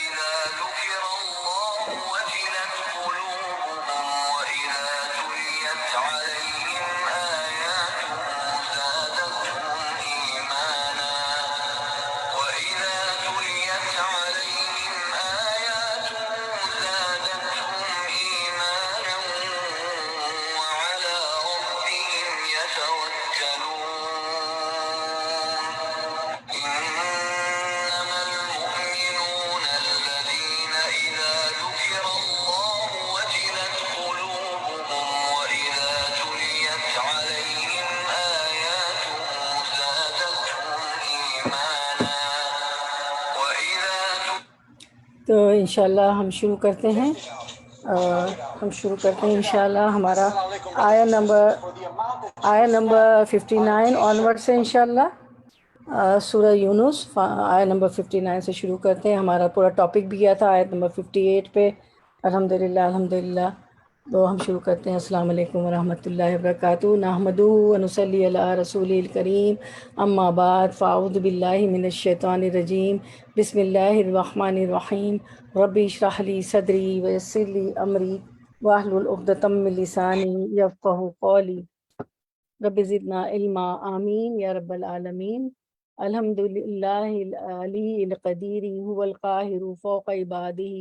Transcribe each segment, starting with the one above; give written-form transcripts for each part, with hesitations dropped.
إذا ذكر الله وجلت قلوبهم وإذا تليت عليهم آياته زادتهم إيمانا وإذا تليت عليهم آياته زادتهم إيمانا وعلى ربهم يتوكلون إنما المؤمنون الذين إذا ذكر الله وجلت قلوبهم وإذا تليت عليهم آياته زادتهم إيمانا وإذا تو انشاءاللہ ہم شروع کرتے ہیں انشاءاللہ ہمارا آیا نمبر 59 آنورڈ سے انشاءاللہ سورہ یونس آیا نمبر 59 سے شروع کرتے ہیں. ہمارا پورا ٹاپک بھی گیا تھا آیت نمبر 58 پہ. الحمدللہ تو ہم شروع کرتے ہیں. السلام علیکم ورحمۃ اللہ وبرکاتہ. نحمدہ ونصلی علی رسول الکریم. اما بعد فاعوذ باللہ من الشیطان الرجیم. بسم اللہ الرحمن الرحیم. رب اشرح لی صدری ویسر لی امری واحلل عقدۃ من لسانی یفقہوا قولی. رب زدنا علما آمین یا رب العالمین. الحمدللہ العلی القدیر هو القاہر فوق عبادہ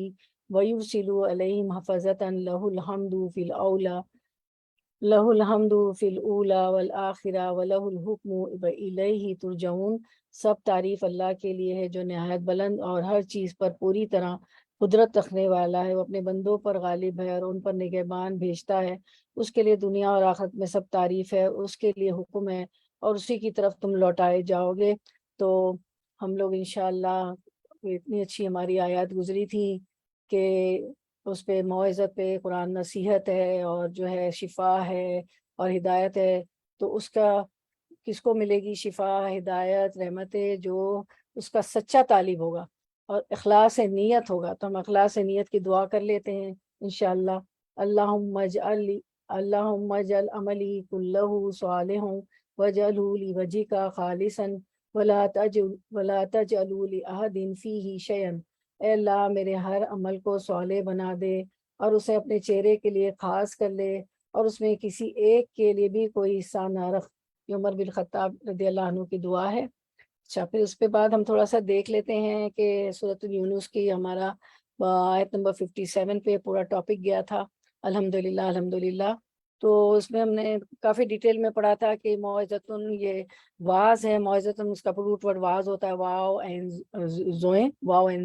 ویرسل علیہم حفظۃ لہ الحمد فی الاولی والآخرہ ولہ الحکم والیہ ترجعون. سب تعریف اللہ کے لیے ہے جو نہایت بلند اور ہر چیز پر پوری طرح قدرت رکھنے والا ہے. وہ اپنے بندوں پر غالب ہے اور ان پر نگہبان بھیجتا ہے. اس کے لیے دنیا اور آخرت میں سب تعریف ہے. اس کے لیے حکم ہے اور اسی کی طرف تم لوٹائے جاؤ گے. تو ہم لوگ انشاءاللہ اتنی اچھی ہماری آیات گزری تھی کہ اس پہ موعظت پہ قرآن نصیحت ہے اور جو ہے شفا ہے اور ہدایت ہے. تو اس کا کس کو ملے گی شفا ہدایت رحمتیں؟ جو اس کا سچا طالب ہوگا اور اخلاص نیت ہوگا. تو ہم اخلاص نیت کی دعا کر لیتے ہیں انشاءاللہ. اللہم اجعل عملی کلہ صالحا واجعلہ لوجہک خالصا ولا تجعل لأحد فیہ شیئا. اے اللہ میرے ہر عمل کو صالح بنا دے اور اسے اپنے چہرے کے لیے خاص کر لے اور اس میں کسی ایک کے لیے بھی کوئی حصہ نہ رکھ. یہ عمر بن خطاب رضی اللہ عنہ کی دعا ہے. اچھا، پھر اس کے بعد ہم تھوڑا سا دیکھ لیتے ہیں کہ سورۃ یونس کی ہمارا آیت نمبر 57 پہ پورا ٹاپک گیا تھا. الحمدللہ. تو اس میں ہم نے کافی ڈیٹیل میں پڑھا تھا کہ موعظتن یہ واز ہے. موعظتن اس کا روٹ ورڈ واز ہوتا ہے، واو اینڈ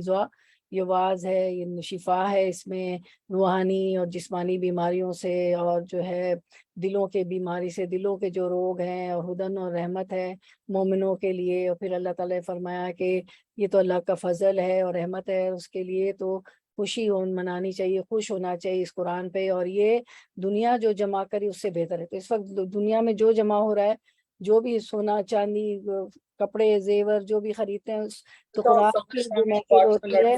زوا. یہ واز ہے، یہ شفا ہے. اس میں روحانی اور جسمانی بیماریوں سے اور جو ہے دلوں کے بیماری سے، دلوں کے جو روگ ہیں، اور ہدن اور رحمت ہے مومنوں کے لیے. اور پھر اللہ تعالیٰ نے فرمایا کہ یہ تو اللہ کا فضل ہے اور رحمت ہے اس کے لیے، تو خوشی منانی چاہیے، خوش ہونا چاہیے اس قرآن پہ. اور یہ دنیا جو جمع کری اس سے بہتر ہے. تو اس وقت دنیا میں جو جمع ہو رہا ہے، جو بھی سونا چاندی کپڑے زیور جو بھی خریدتے ہیں، تو قرآن کی جو محفل ہوتی ہے،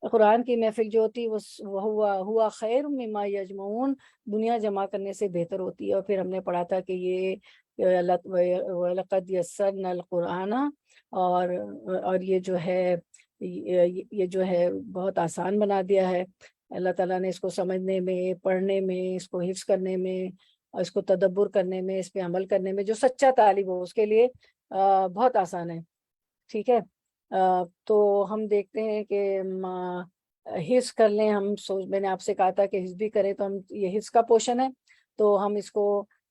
قرآن کی محفل جو ہوتی ہے وہ ہوا خیر مما یجمعون، دنیا جمع کرنے سے بہتر ہوتی ہے. اور پھر ہم نے پڑھا تھا کہ یہ وَلَقَدْ يَسَّرْنَا الْقُرْآنَ، اور یہ جو ہے بہت آسان بنا دیا ہے اللہ تعالیٰ نے. اس کو سمجھنے میں، پڑھنے میں، اس کو حفظ کرنے میں، اور اس کو تدبر کرنے میں، اس پہ عمل کرنے میں جو سچا طالب ہو اس کے لیے بہت آسان ہے. ٹھیک ہے. تو ہم دیکھتے ہیں کہ حفظ کر لیں. میں نے آپ سے کہا تھا کہ حفظ بھی کریں، تو ہم یہ حفظ کا پورشن ہے، تو ہم اس کو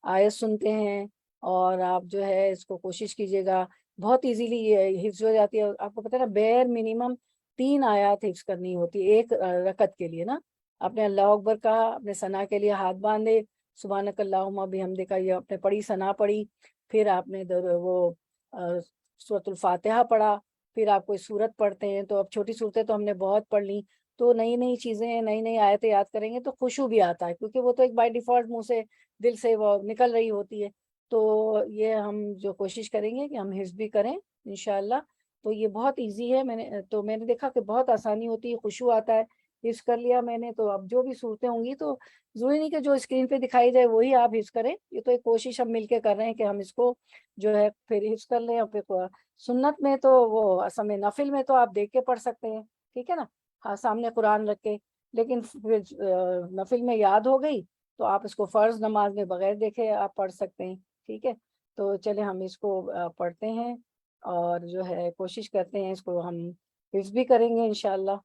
آیت سنتے ہیں اور آپ جو ہے اس کو کوشش کیجیے گا. بہت ایزیلی یہ حفظ ہو جاتی ہے. آپ کو پتہ ہے نا، بیر منیمم 3 آیات حفظ کرنی ہوتی ہے ایک رکعت کے لیے نا. آپ نے اللہ اکبر کہا، اپنے ثنا کے لیے ہاتھ باندھے، سبحانک اللہم بحمدک، یہ آپ نے پڑھی، ثنا پڑھی. پھر آپ نے وہ سورۃ الفاتحہ پڑھا. پھر آپ کوئی سورت پڑھتے ہیں، تو اب چھوٹی صورتیں تو ہم نے بہت پڑھ لی. تو نئی چیزیں، نئی آیتیں یاد کریں گے تو خشوع بھی آتا ہے، کیونکہ وہ تو ایک بائی ڈیفالٹ منہ سے دل سے وہ نکل رہی ہوتی ہے. تو یہ ہم جو کوشش کریں گے کہ ہم حفظ بھی کریں انشاءاللہ. تو یہ بہت ایزی ہے. میں نے دیکھا کہ بہت آسانی ہوتی ہے، خشوع آتا ہے. حفظ کر لیا میں نے، تو اب جو بھی صورتیں ہوں گی تو ضروری نہیں کہ جو اسکرین پہ دکھائی جائے وہی آپ حفظ کریں. یہ تو ایک کوشش ہم مل کے کر رہے ہیں کہ ہم اس کو جو ہے پھر حفظ کر لیں. اور پھر سنت میں تو وہ اصل میں نفل میں تو آپ دیکھ کے پڑھ سکتے ہیں، ٹھیک ہے نا, ہاں سامنے قرآن رکھ کے. لیکن پھر نفل میں یاد ہو گئی تو آپ اس کو فرض نماز میں بغیر دیکھے آپ پڑھ سکتے ہیں. ٹھیک ہے, تو چلے ہم اس کو پڑھتے ہیں اور جو ہے کوشش کرتے ہیں اس کو ہم حفظ بھی کریں گے انشاءاللہ.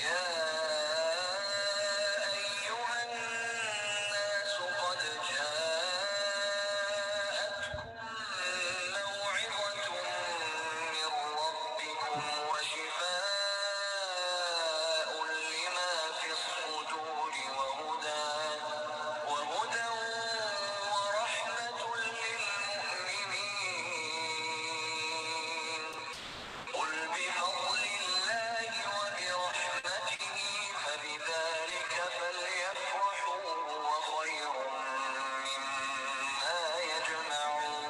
يا أيها الناس قد جاءتكم موعظة من ربكم وشفاء لما في الصدور وهدى ورحمة للمؤمنين. قل بفضل الله وبرحمته فبذلك فليفرحوا هو خير مما يجمعون.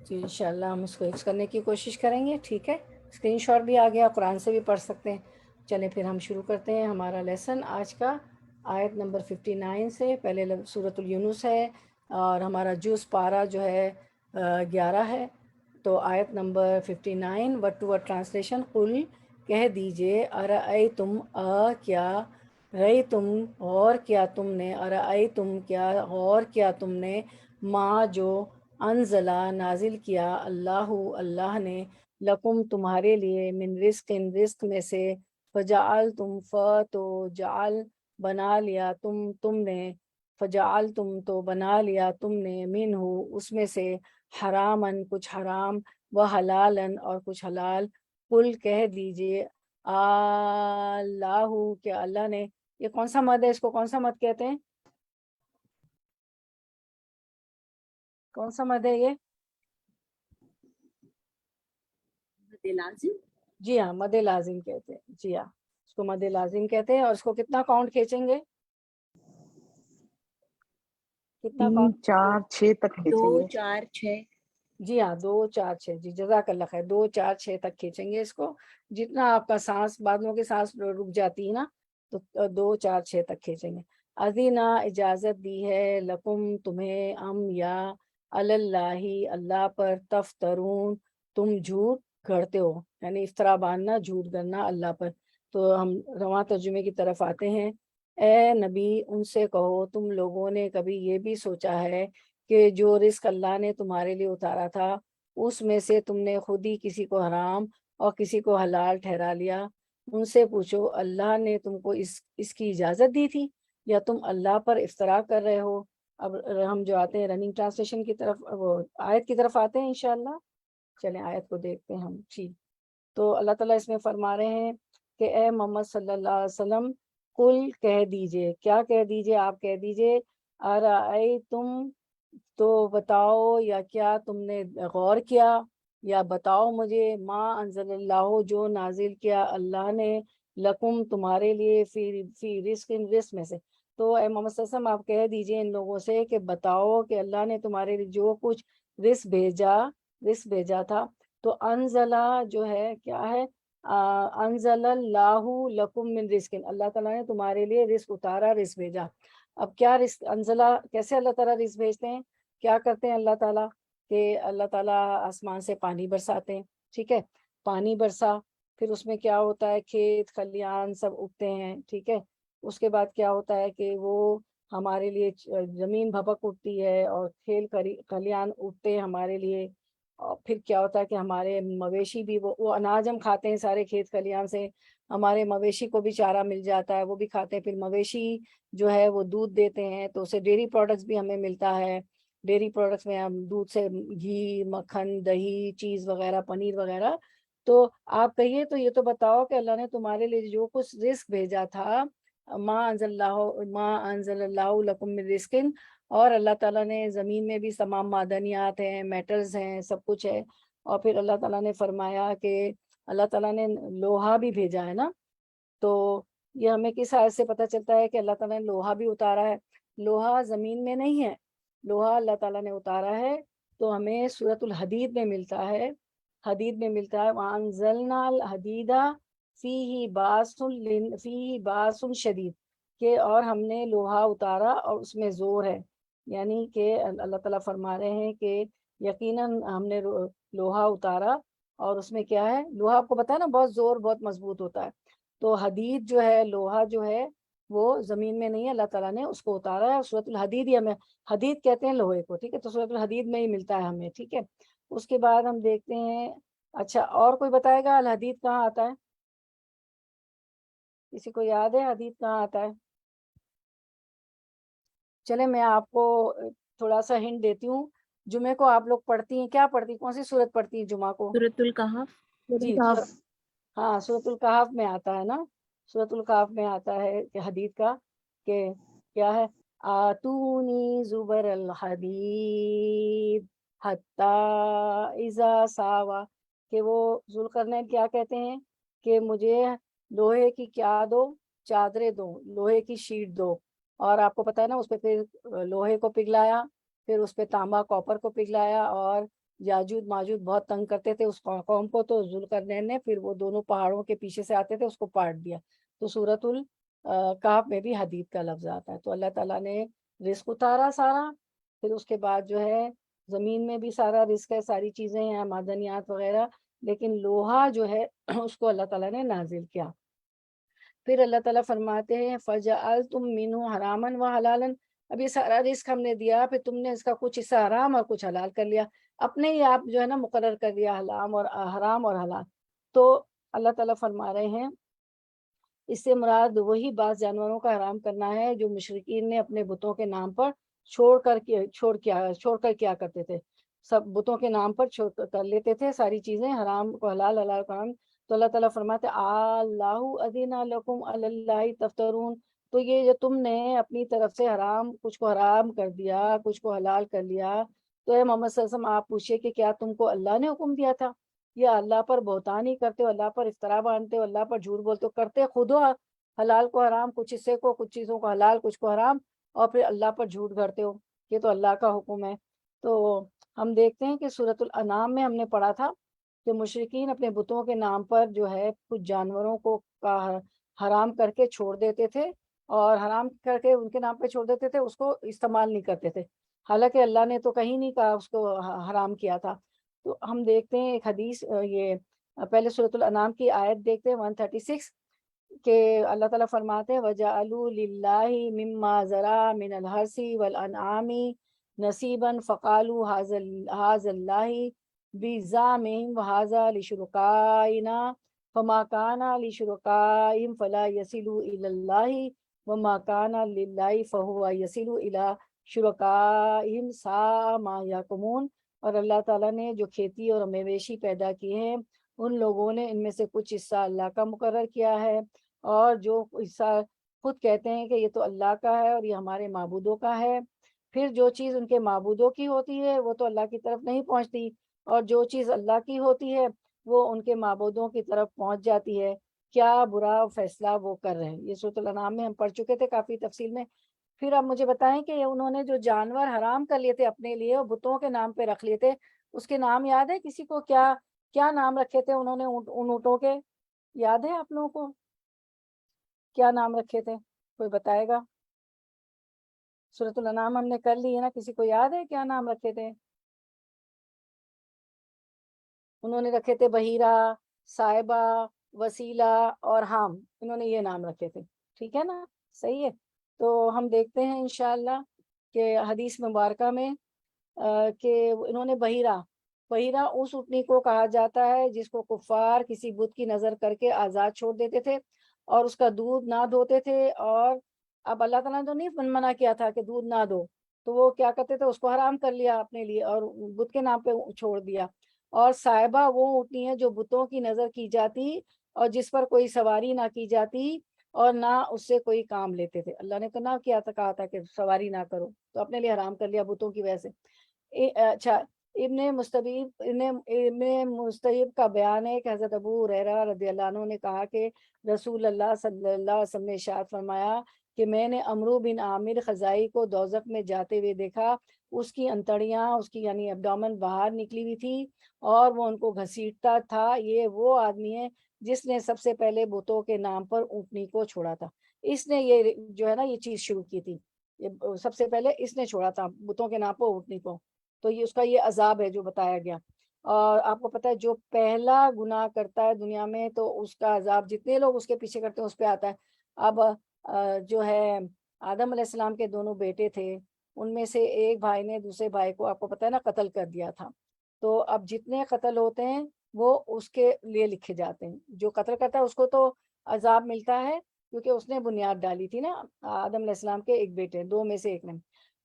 جی انشاءاللہ ہم اس کو حفظ کرنے کی کوشش کریں گے. ٹھیک ہے, اسکرین شاٹ بھی آ گیا, قرآن سے بھی پڑھ سکتے ہیں. چلیں پھر ہم شروع کرتے ہیں ہمارا لیسن آج کا. آیت نمبر 59 سے پہلے سورۃ الینوس ہے اور ہمارا جز پارہ جو ہے 11 ہے. تو آیت نمبر 59 ورڈ ٹو ورڈ ٹرانسلیشن. قل کہہ دیجئے, ارأیتم کیا, رئی تم اور کیا تم نے, ارأیتم کیا اور کیا تم نے, ما جو انزلہ نازل کیا, اللہ نے, لکم تمہارے لیے, من رزق رزق میں سے, فجعلتم تو جعل بنا لیا تم نے, فجعلتم تو بنا لیا تم نے, منہ اس میں سے, حرامن کچھ حرام, و حلالن اور کچھ حلال. قل کہہ دیجئے, اللہ کیا اللہ نے, یہ کون سا مد ہے, اس کو کون سا مد کہتے ہیں, کون سا مد ہے یہ؟ لازم. جی ہاں مد لازم کہتے ہیں. جی ہاں اس کو مد لازم کہتے ہیں. اور اس کو کتنا کاؤنٹ کھینچیں گے, کتنا 3 کاؤنٹ؟ 4 6 تک 2 کھینچیں گے. 4 6. جی ہاں 2 4 6. جی جزاک اللہ خیر. 2 4 6 تک کھینچیں گے اس کو. جتنا آپ کا سانس, بعدوں کی سانس رک جاتی ہے نا, تو 2 4 6 تک کھینچیں گے. اذینہ اجازت دی ہے, لکم تمہیں, یا اللہ اللہ پر, تفترون تم جھوٹ گھڑتے ہو, یعنی افطرا باندھنا, جھوٹ گھڑنا اللہ پر. تو ہم رواں ترجمے کی طرف آتے ہیں. اے نبی ان سے کہو, تم لوگوں نے کبھی یہ بھی سوچا ہے کہ جو رزق اللہ نے تمہارے لیے اتارا تھا اس میں سے تم نے خود ہی کسی کو حرام اور کسی کو حلال ٹھہرا لیا؟ ان سے پوچھو, اللہ نے تم کو اس کی اجازت دی تھی یا تم اللہ پر افطرا کر رہے ہو؟ اب ہم جو آتے ہیں رننگ ٹرانسلیشن کی طرف, وہ آیت کی طرف آتے ہیں انشاءاللہ. چلیں آیت کو دیکھتے ہیں ہم. ٹھیک, تو اللہ تعالیٰ اس میں فرما رہے ہیں کہ اے محمد صلی اللہ علیہ وسلم, قل کہہ دیجئے, کیا کہہ دیجئے, آپ کہہ دیجئے, ارأیتم تو بتاؤ, یا کیا تم نے غور کیا, یا بتاؤ مجھے, ما انزل اللہ جو نازل کیا اللہ نے, لکم تمہارے لیے, فی رزق رزق میں سے. تو اے محمد صلی اللہ علیہ وسلم آپ کہہ دیجئے ان لوگوں سے کہ بتاؤ کہ اللہ نے تمہارے لیے جو کچھ رزق بھیجا تھا. تو انزلہ جو ہے کیا ہے, انزل اللہ لکم من رزق, اللہ تعالیٰ نے تمہارے لیے رزق اتارا, رزق بھیجا. اب کیا رزق انزلہ, کیسے اللہ تعالیٰ رزق بھیجتے ہیں, کیا کرتے ہیں اللہ تعالیٰ, کہ اللہ تعالیٰ آسمان سے پانی برساتے ہیں. ٹھیک ہے, پانی برسا, پھر اس میں کیا ہوتا ہے, کھیت کھلیان سب اگتے ہیں. ٹھیک ہے, اس کے بعد کیا ہوتا ہے کہ وہ ہمارے لیے زمین بھبک اٹھتی ہے اور کھیل کھلیان اگتے ہیں ہمارے لیے. اور پھر کیا ہوتا ہے کہ ہمارے مویشی بھی, وہ اناج ہم کھاتے ہیں سارے کھیت کھلیان سے, ہمارے مویشی کو بھی چارہ مل جاتا ہے, وہ بھی کھاتے ہیں. پھر مویشی جو ہے وہ دودھ دیتے ہیں, تو اسے ڈیری پروڈکٹس بھی ہمیں ملتا ہے. ڈیری پروڈکٹس میں ہم دودھ سے گھی, مکھن, دہی, چیز وغیرہ, پنیر وغیرہ. تو آپ کہیے, تو یہ تو بتاؤ کہ اللہ نے تمہارے لیے جو کچھ رزق بھیجا تھا, ما انزل اللہ لکم من رزق, اور اللہ تعالیٰ نے زمین میں بھی تمام معدنیات ہیں, میٹلز ہیں, سب کچھ ہے. اور پھر اللہ تعالیٰ نے فرمایا کہ اللہ تعالیٰ نے لوہا بھی بھیجا ہے نا. تو یہ ہمیں کس آیت سے پتہ چلتا ہے کہ اللہ تعالیٰ نے لوہا بھی اتارا ہے؟ لوہا زمین میں نہیں ہے, لوہا اللہ تعالیٰ نے اتارا ہے. تو ہمیں سورۃ الحدید میں ملتا ہے, حدید میں ملتا ہے, وَأَنزَلْنَا الْحَدِيدَ فِيهِ بَأْسٌ شَدِيدٌ, کہ اور ہم نے لوہا اتارا اور اس میں زور ہے، یعنی کہ اللہ تعالیٰ فرما رہے ہیں کہ یقیناً ہم نے لوہا اتارا اور اس میں کیا ہے، لوہا آپ کو پتا ہے نا بہت زور بہت مضبوط ہوتا ہے، تو حدید جو ہے لوہا جو ہے وہ زمین میں نہیں ہے، اللہ تعالیٰ نے اس کو اتارا ہے، سورۃ الحدید ہی ہمیں حدید کہتے ہیں لوہے کو، ٹھیک ہے، تو سورۃ الحدید میں ہی ملتا ہے ہمیں، ٹھیک ہے۔ اس کے بعد ہم دیکھتے ہیں، اچھا اور کوئی بتائے گا الحدید کہاں آتا ہے؟ کسی کو یاد ہے حدید کہاں آتا ہے؟ چلے میں آپ کو تھوڑا سا ہنٹ دیتی ہوں، جمعے کو آپ لوگ پڑھتی ہیں، کیا پڑھتی ہیں، کون سی سورت پڑھتی ہیں جمعہ کو؟ سورۃ الکہف۔ جی ہاں سورۃ الکہف میں آتا ہے نا، سورۃ الکہف میں آتا ہے کہ حدید کا کہ کیا ہے، آتونی زبر الحدید حتی اذا ساوا، کہ وہ ذوالقرنین کیا کہتے ہیں کہ مجھے لوہے کی کیا دو، چادریں دو، لوہے کی شیٹ دو، اور آپ کو پتا ہے نا اس پہ پھر لوہے کو پگھلایا، پھر اس پہ تانبا کاپر کو پگھلایا، اور یاجوج ماجوج بہت تنگ کرتے تھے اس قوم کو، تو ذوالقرنین نے پھر وہ دونوں پہاڑوں کے پیچھے سے آتے تھے اس کو پاٹ دیا، تو سورۃ الکہف میں بھی حدید کا لفظ آتا ہے۔ تو اللہ تعالیٰ نے رزق اتارا سارا، پھر اس کے بعد جو ہے زمین میں بھی سارا رزق ہے، ساری چیزیں ہیں معدنیات وغیرہ، لیکن لوہا جو ہے اس کو اللہ تعالیٰ نے نازل کیا۔ پھر اللہ تعالیٰ فرماتے ہیں فَجَعَلْتُم مِّنْهُ حَرَامًا وَحَلَالًا، اب یہ سارا رزق ہم نے دیا، پھر تم نے اس کا کچھ حصہ حرام اور کچھ حلال کر لیا، اپنے ہی آپ جو ہے نا مقرر کر دیا حرام اور حلال۔ تو اللہ تعالیٰ فرما رہے ہیں اس سے مراد وہی بعض جانوروں کا حرام کرنا ہے جو مشرکین نے اپنے بتوں کے نام پر چھوڑ کر کیا کرتے تھے، سب بتوں کے نام پر چھوڑ کر لیتے تھے ساری چیزیں، حرام کو حلال، حلال کو حرام۔ تو اللہ تعالیٰ فرماتے اللہ اذن لکم علی اللہ تفترون، تو یہ جو تم نے اپنی طرف سے حرام کچھ کو حرام کر دیا کچھ کو حلال کر لیا، تو اے محمد صلی اللہ علیہ وسلم آپ پوچھئے کہ کیا تم کو اللہ نے حکم دیا تھا، یا اللہ پر بہتان ہی کرتے ہو، اللہ پر افطرا باندھتے ہو، اللہ پر جھوٹ بولتے ہو، کرتے خود ہو حلال کو حرام، کچھ حصے کو کچھ چیزوں کو حلال کچھ کو حرام، اور پھر اللہ پر جھوٹ گھڑتے ہو، یہ تو اللہ کا حکم ہے۔ تو ہم دیکھتے ہیں کہ سورۃ الانعام میں ہم نے پڑھا تھا کہ مشرکین اپنے بتوں کے نام پر جو ہے کچھ جانوروں کو حرام کر کے چھوڑ دیتے تھے، اور حرام کر کے ان کے نام پہ چھوڑ دیتے تھے، اس کو استعمال نہیں کرتے تھے، حالانکہ اللہ نے تو کہیں نہیں کہا اس کو حرام کیا تھا۔ تو ہم دیکھتے ہیں ایک حدیث، یہ پہلے سورۃ الانعام کی آیت دیکھتے ہیں 136، کہ اللہ تعالیٰ فرماتے ہیں وَجَعَلُوا لِلَّهِ مِمَّا ذَرَا مِنَ الْحَرْثِ وَالْأَنْعَامِ نَصِيبًا فَقَالُوا هَذَا اللَّهِ بِزَعْمِهِمْ وَهَذَا لِشُرَكَائِنَا فَمَا كَانَ لِشُرَكَائِهِمْ فَلَا يَصِلُ إِلَى اللَّهِ وَمَا كَانَ لِلَّهِ فَهُوَ يَصِلُ إِلَى شُرَكَائِهِمْ سَاءَ مَا يَحْكُمُونَ۔ اور اللہ تعالیٰ نے جو کھیتی اور مویشی پیدا کیے ہیں ان لوگوں نے ان میں سے کچھ حصہ اللہ کا مقرر کیا ہے، اور جو حصہ خود کہتے ہیں کہ یہ تو اللہ کا ہے اور یہ ہمارے معبودوں کا ہے، پھر جو چیز ان کے معبودوں کی ہوتی ہے وہ تو اللہ کی طرف نہیں پہنچتی، اور جو چیز اللہ کی ہوتی ہے وہ ان کے معبودوں کی طرف پہنچ جاتی ہے، کیا برا فیصلہ وہ کر رہے ہیں۔ یہ سورۃ الانعام میں ہم پڑھ چکے تھے کافی تفصیل میں۔ پھر آپ مجھے بتائیں کہ انہوں نے جو جانور حرام کر لیے تھے اپنے لیے اور بتوں کے نام پہ رکھ لیے تھے، اس کے نام یاد ہے کسی کو؟ کیا نام رکھے تھے انہوں نے ان اونٹوں کے؟ یاد ہے آپ لوگوں کو کیا نام رکھے تھے؟ کوئی بتائے گا؟ سورۃ الانعام ہم نے کر لی ہے نا، کسی کو یاد ہے کیا نام رکھے تھے؟ انہوں نے رکھے تھے بحیرہ، صائبہ، وسیلہ اور حام، انہوں نے یہ نام رکھے تھے، ٹھیک ہے نا، صحیح ہے۔ تو ہم دیکھتے ہیں انشاءاللہ کہ حدیث مبارکہ میں کہ انہوں نے بحیرہ اس اونٹنی کو کہا جاتا ہے جس کو کفار کسی بت کی نظر کر کے آزاد چھوڑ دیتے تھے اور اس کا دودھ نہ دھوتے تھے، اور اب اللہ تعالیٰ نے تو نہیں منع کیا تھا کہ دودھ نہ دو، تو وہ کیا کرتے تھے اس کو حرام کر لیا اپنے لیے اور بت کے نام پہ چھوڑ دیا۔ اور صاحبہ وہ اونٹنی ہے جو بتوں کی نظر کی جاتی اور جس پر کوئی سواری نہ کی جاتی اور نہ اس سے کوئی کام لیتے تھے، اللہ نے تو نہ کیا تھا، کہا تھا کہ سواری نہ کرو، تو اپنے لیے حرام کر لیا بتوں کی وجہ سے۔ اچھا، ابن مستحب کا بیان ہے کہ حضرت ابو ہریرہ رضی اللہ عنہ نے کہا کہ رسول اللہ صلی اللہ علیہ وسلم نے ارشاد فرمایا کہ میں نے عمرو بن عامر خزائی کو دوزخ میں جاتے ہوئے دیکھا، اس کی انتڑیاں، اس کی یعنی ابڈومن باہر نکلی ہوئی تھی اور وہ ان کو گھسیٹتا تھا، یہ وہ آدمی ہے جس نے سب سے پہلے بتوں کے نام پر اونٹنی کو چھوڑا تھا۔ اس نے یہ جو ہے نا یہ چیز شروع کی تھی، یہ سب سے پہلے اس نے چھوڑا تھا بتوں کے نام پر اٹھنے کو، تو یہ اس کا یہ عذاب ہے جو بتایا گیا۔ اور آپ کو پتہ ہے جو پہلا گناہ کرتا ہے دنیا میں تو اس کا عذاب جتنے لوگ اس کے پیچھے کرتے ہیں اس پہ آتا ہے۔ اب جو ہے آدم علیہ السلام کے دونوں بیٹے تھے، ان میں سے ایک بھائی نے دوسرے بھائی کو آپ کو پتہ ہے نا قتل کر دیا تھا، تو اب جتنے قتل ہوتے ہیں وہ اس کے لیے لکھے جاتے ہیں، جو قتل کرتا ہے اس کو تو عذاب ملتا ہے کیونکہ اس نے بنیاد ڈالی تھی نا آدم علیہ السلام کے ایک بیٹے، دو میں سے ایک نے۔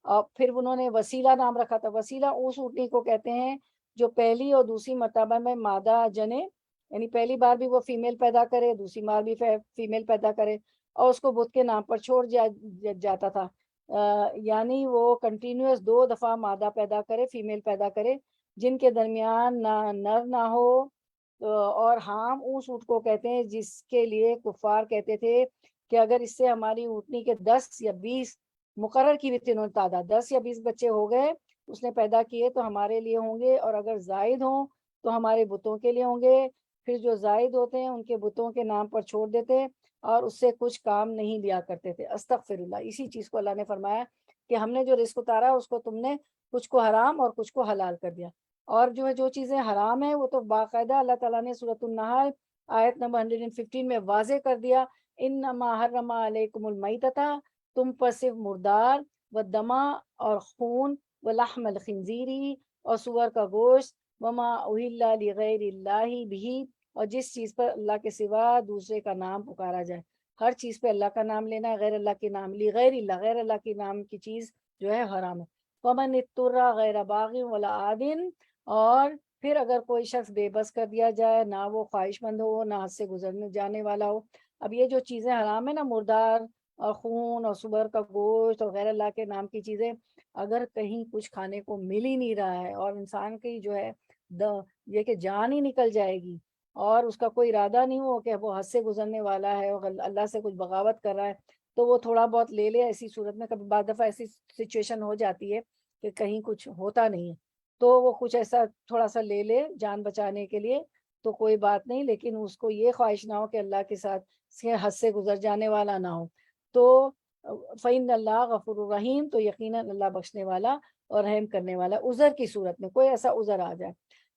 اور پھر انہوں نے وسیلہ نام رکھا تھا، وسیلہ اس اونٹنی کو کہتے ہیں جو پہلی اور دوسری مرتبہ میں مادہ جنے، یعنی پہلی بار بھی وہ فیمیل پیدا کرے، دوسری بار بھی فیمیل پیدا کرے، اور اس کو بت کے نام پر چھوڑ جاتا تھا، یعنی وہ کنٹینیوس 2 دفعہ مادہ پیدا کرے، فیمیل پیدا کرے، جن کے درمیان نہ نر نہ ہو۔ اور ہام اس اونٹ کو کہتے ہیں جس کے لیے کفار کہتے تھے کہ اگر اس سے ہماری اونٹنی کے 10 یا 20 مقرر کی بھی تھی انہوں نے تعداد، 10 یا 20 بچے ہو گئے اس نے پیدا کیے تو ہمارے لیے ہوں گے، اور اگر زائد ہوں تو ہمارے بتوں کے لیے ہوں گے۔ پھر جو زائد ہوتے ہیں ان کے بتوں کے نام پر چھوڑ دیتے اور اس سے کچھ کام نہیں لیا کرتے تھے۔ استغفر اللہ، اسی چیز کو اللہ نے فرمایا کہ ہم نے جو رزق اتارا اس کو تم نے کچھ کو حرام اور کچھ کو حلال کر دیا، اور جو ہے جو چیزیں حرام ہیں وہ تو باقاعدہ اللہ تعالیٰ نے سورۃ النحل آیت نمبر 115 میں واضح کر دیا، انما حرم علیکم المیتۃ، تم پر صرف مردار و دما اور خون و لحم الخنزیری اور سور کا گوشت، وما اہل لغیر اللہ بھی، اور جس چیز پر اللہ کے سوا دوسرے کا نام پکارا جائے، ہر چیز پہ اللہ کا نام لینا ہے، غیر اللہ کے نام لی غیر اللہ، غیر اللہ کے نام کی چیز جو ہے حرام ہے۔ ومن اضطر غیر باغ ولا عاد، اور پھر اگر کوئی شخص بے بس کر دیا جائے، نہ وہ خواہش مند ہو نہ حد سے گزرنے جانے والا ہو۔ اب یہ جو چیزیں حرام ہیں نا، مردار اور خون اور سور کا گوشت اور غیر اللہ کے نام کی چیزیں، اگر کہیں کچھ کھانے کو مل ہی نہیں رہا ہے اور انسان کی جو ہے یہ کہ جان ہی نکل جائے گی اور اس کا کوئی ارادہ نہیں ہو کہ وہ حد سے گزرنے والا ہے اور اللہ سے کچھ بغاوت کر رہا ہے، تو وہ تھوڑا بہت لے لے۔ ایسی صورت میں کبھی بعض دفعہ ایسی سچویشن ہو جاتی ہے کہ کہیں کچھ ہوتا نہیں ہے تو وہ کچھ ایسا تھوڑا سا لے لے جان بچانے کے لیے، تو کوئی بات نہیں، لیکن اس کو یہ خواہش نہ ہو کہ اللہ کے ساتھ حد سے گزر جانے والا نہ ہو۔ تو فَإِنَّ اللَّهَ غَفُورٌ رَحِيمٌ، تو یقیناً اللہ بخشنے والا اور رحم کرنے والا۔ عذر کی صورت میں کوئی ایسا عذر آ جائے،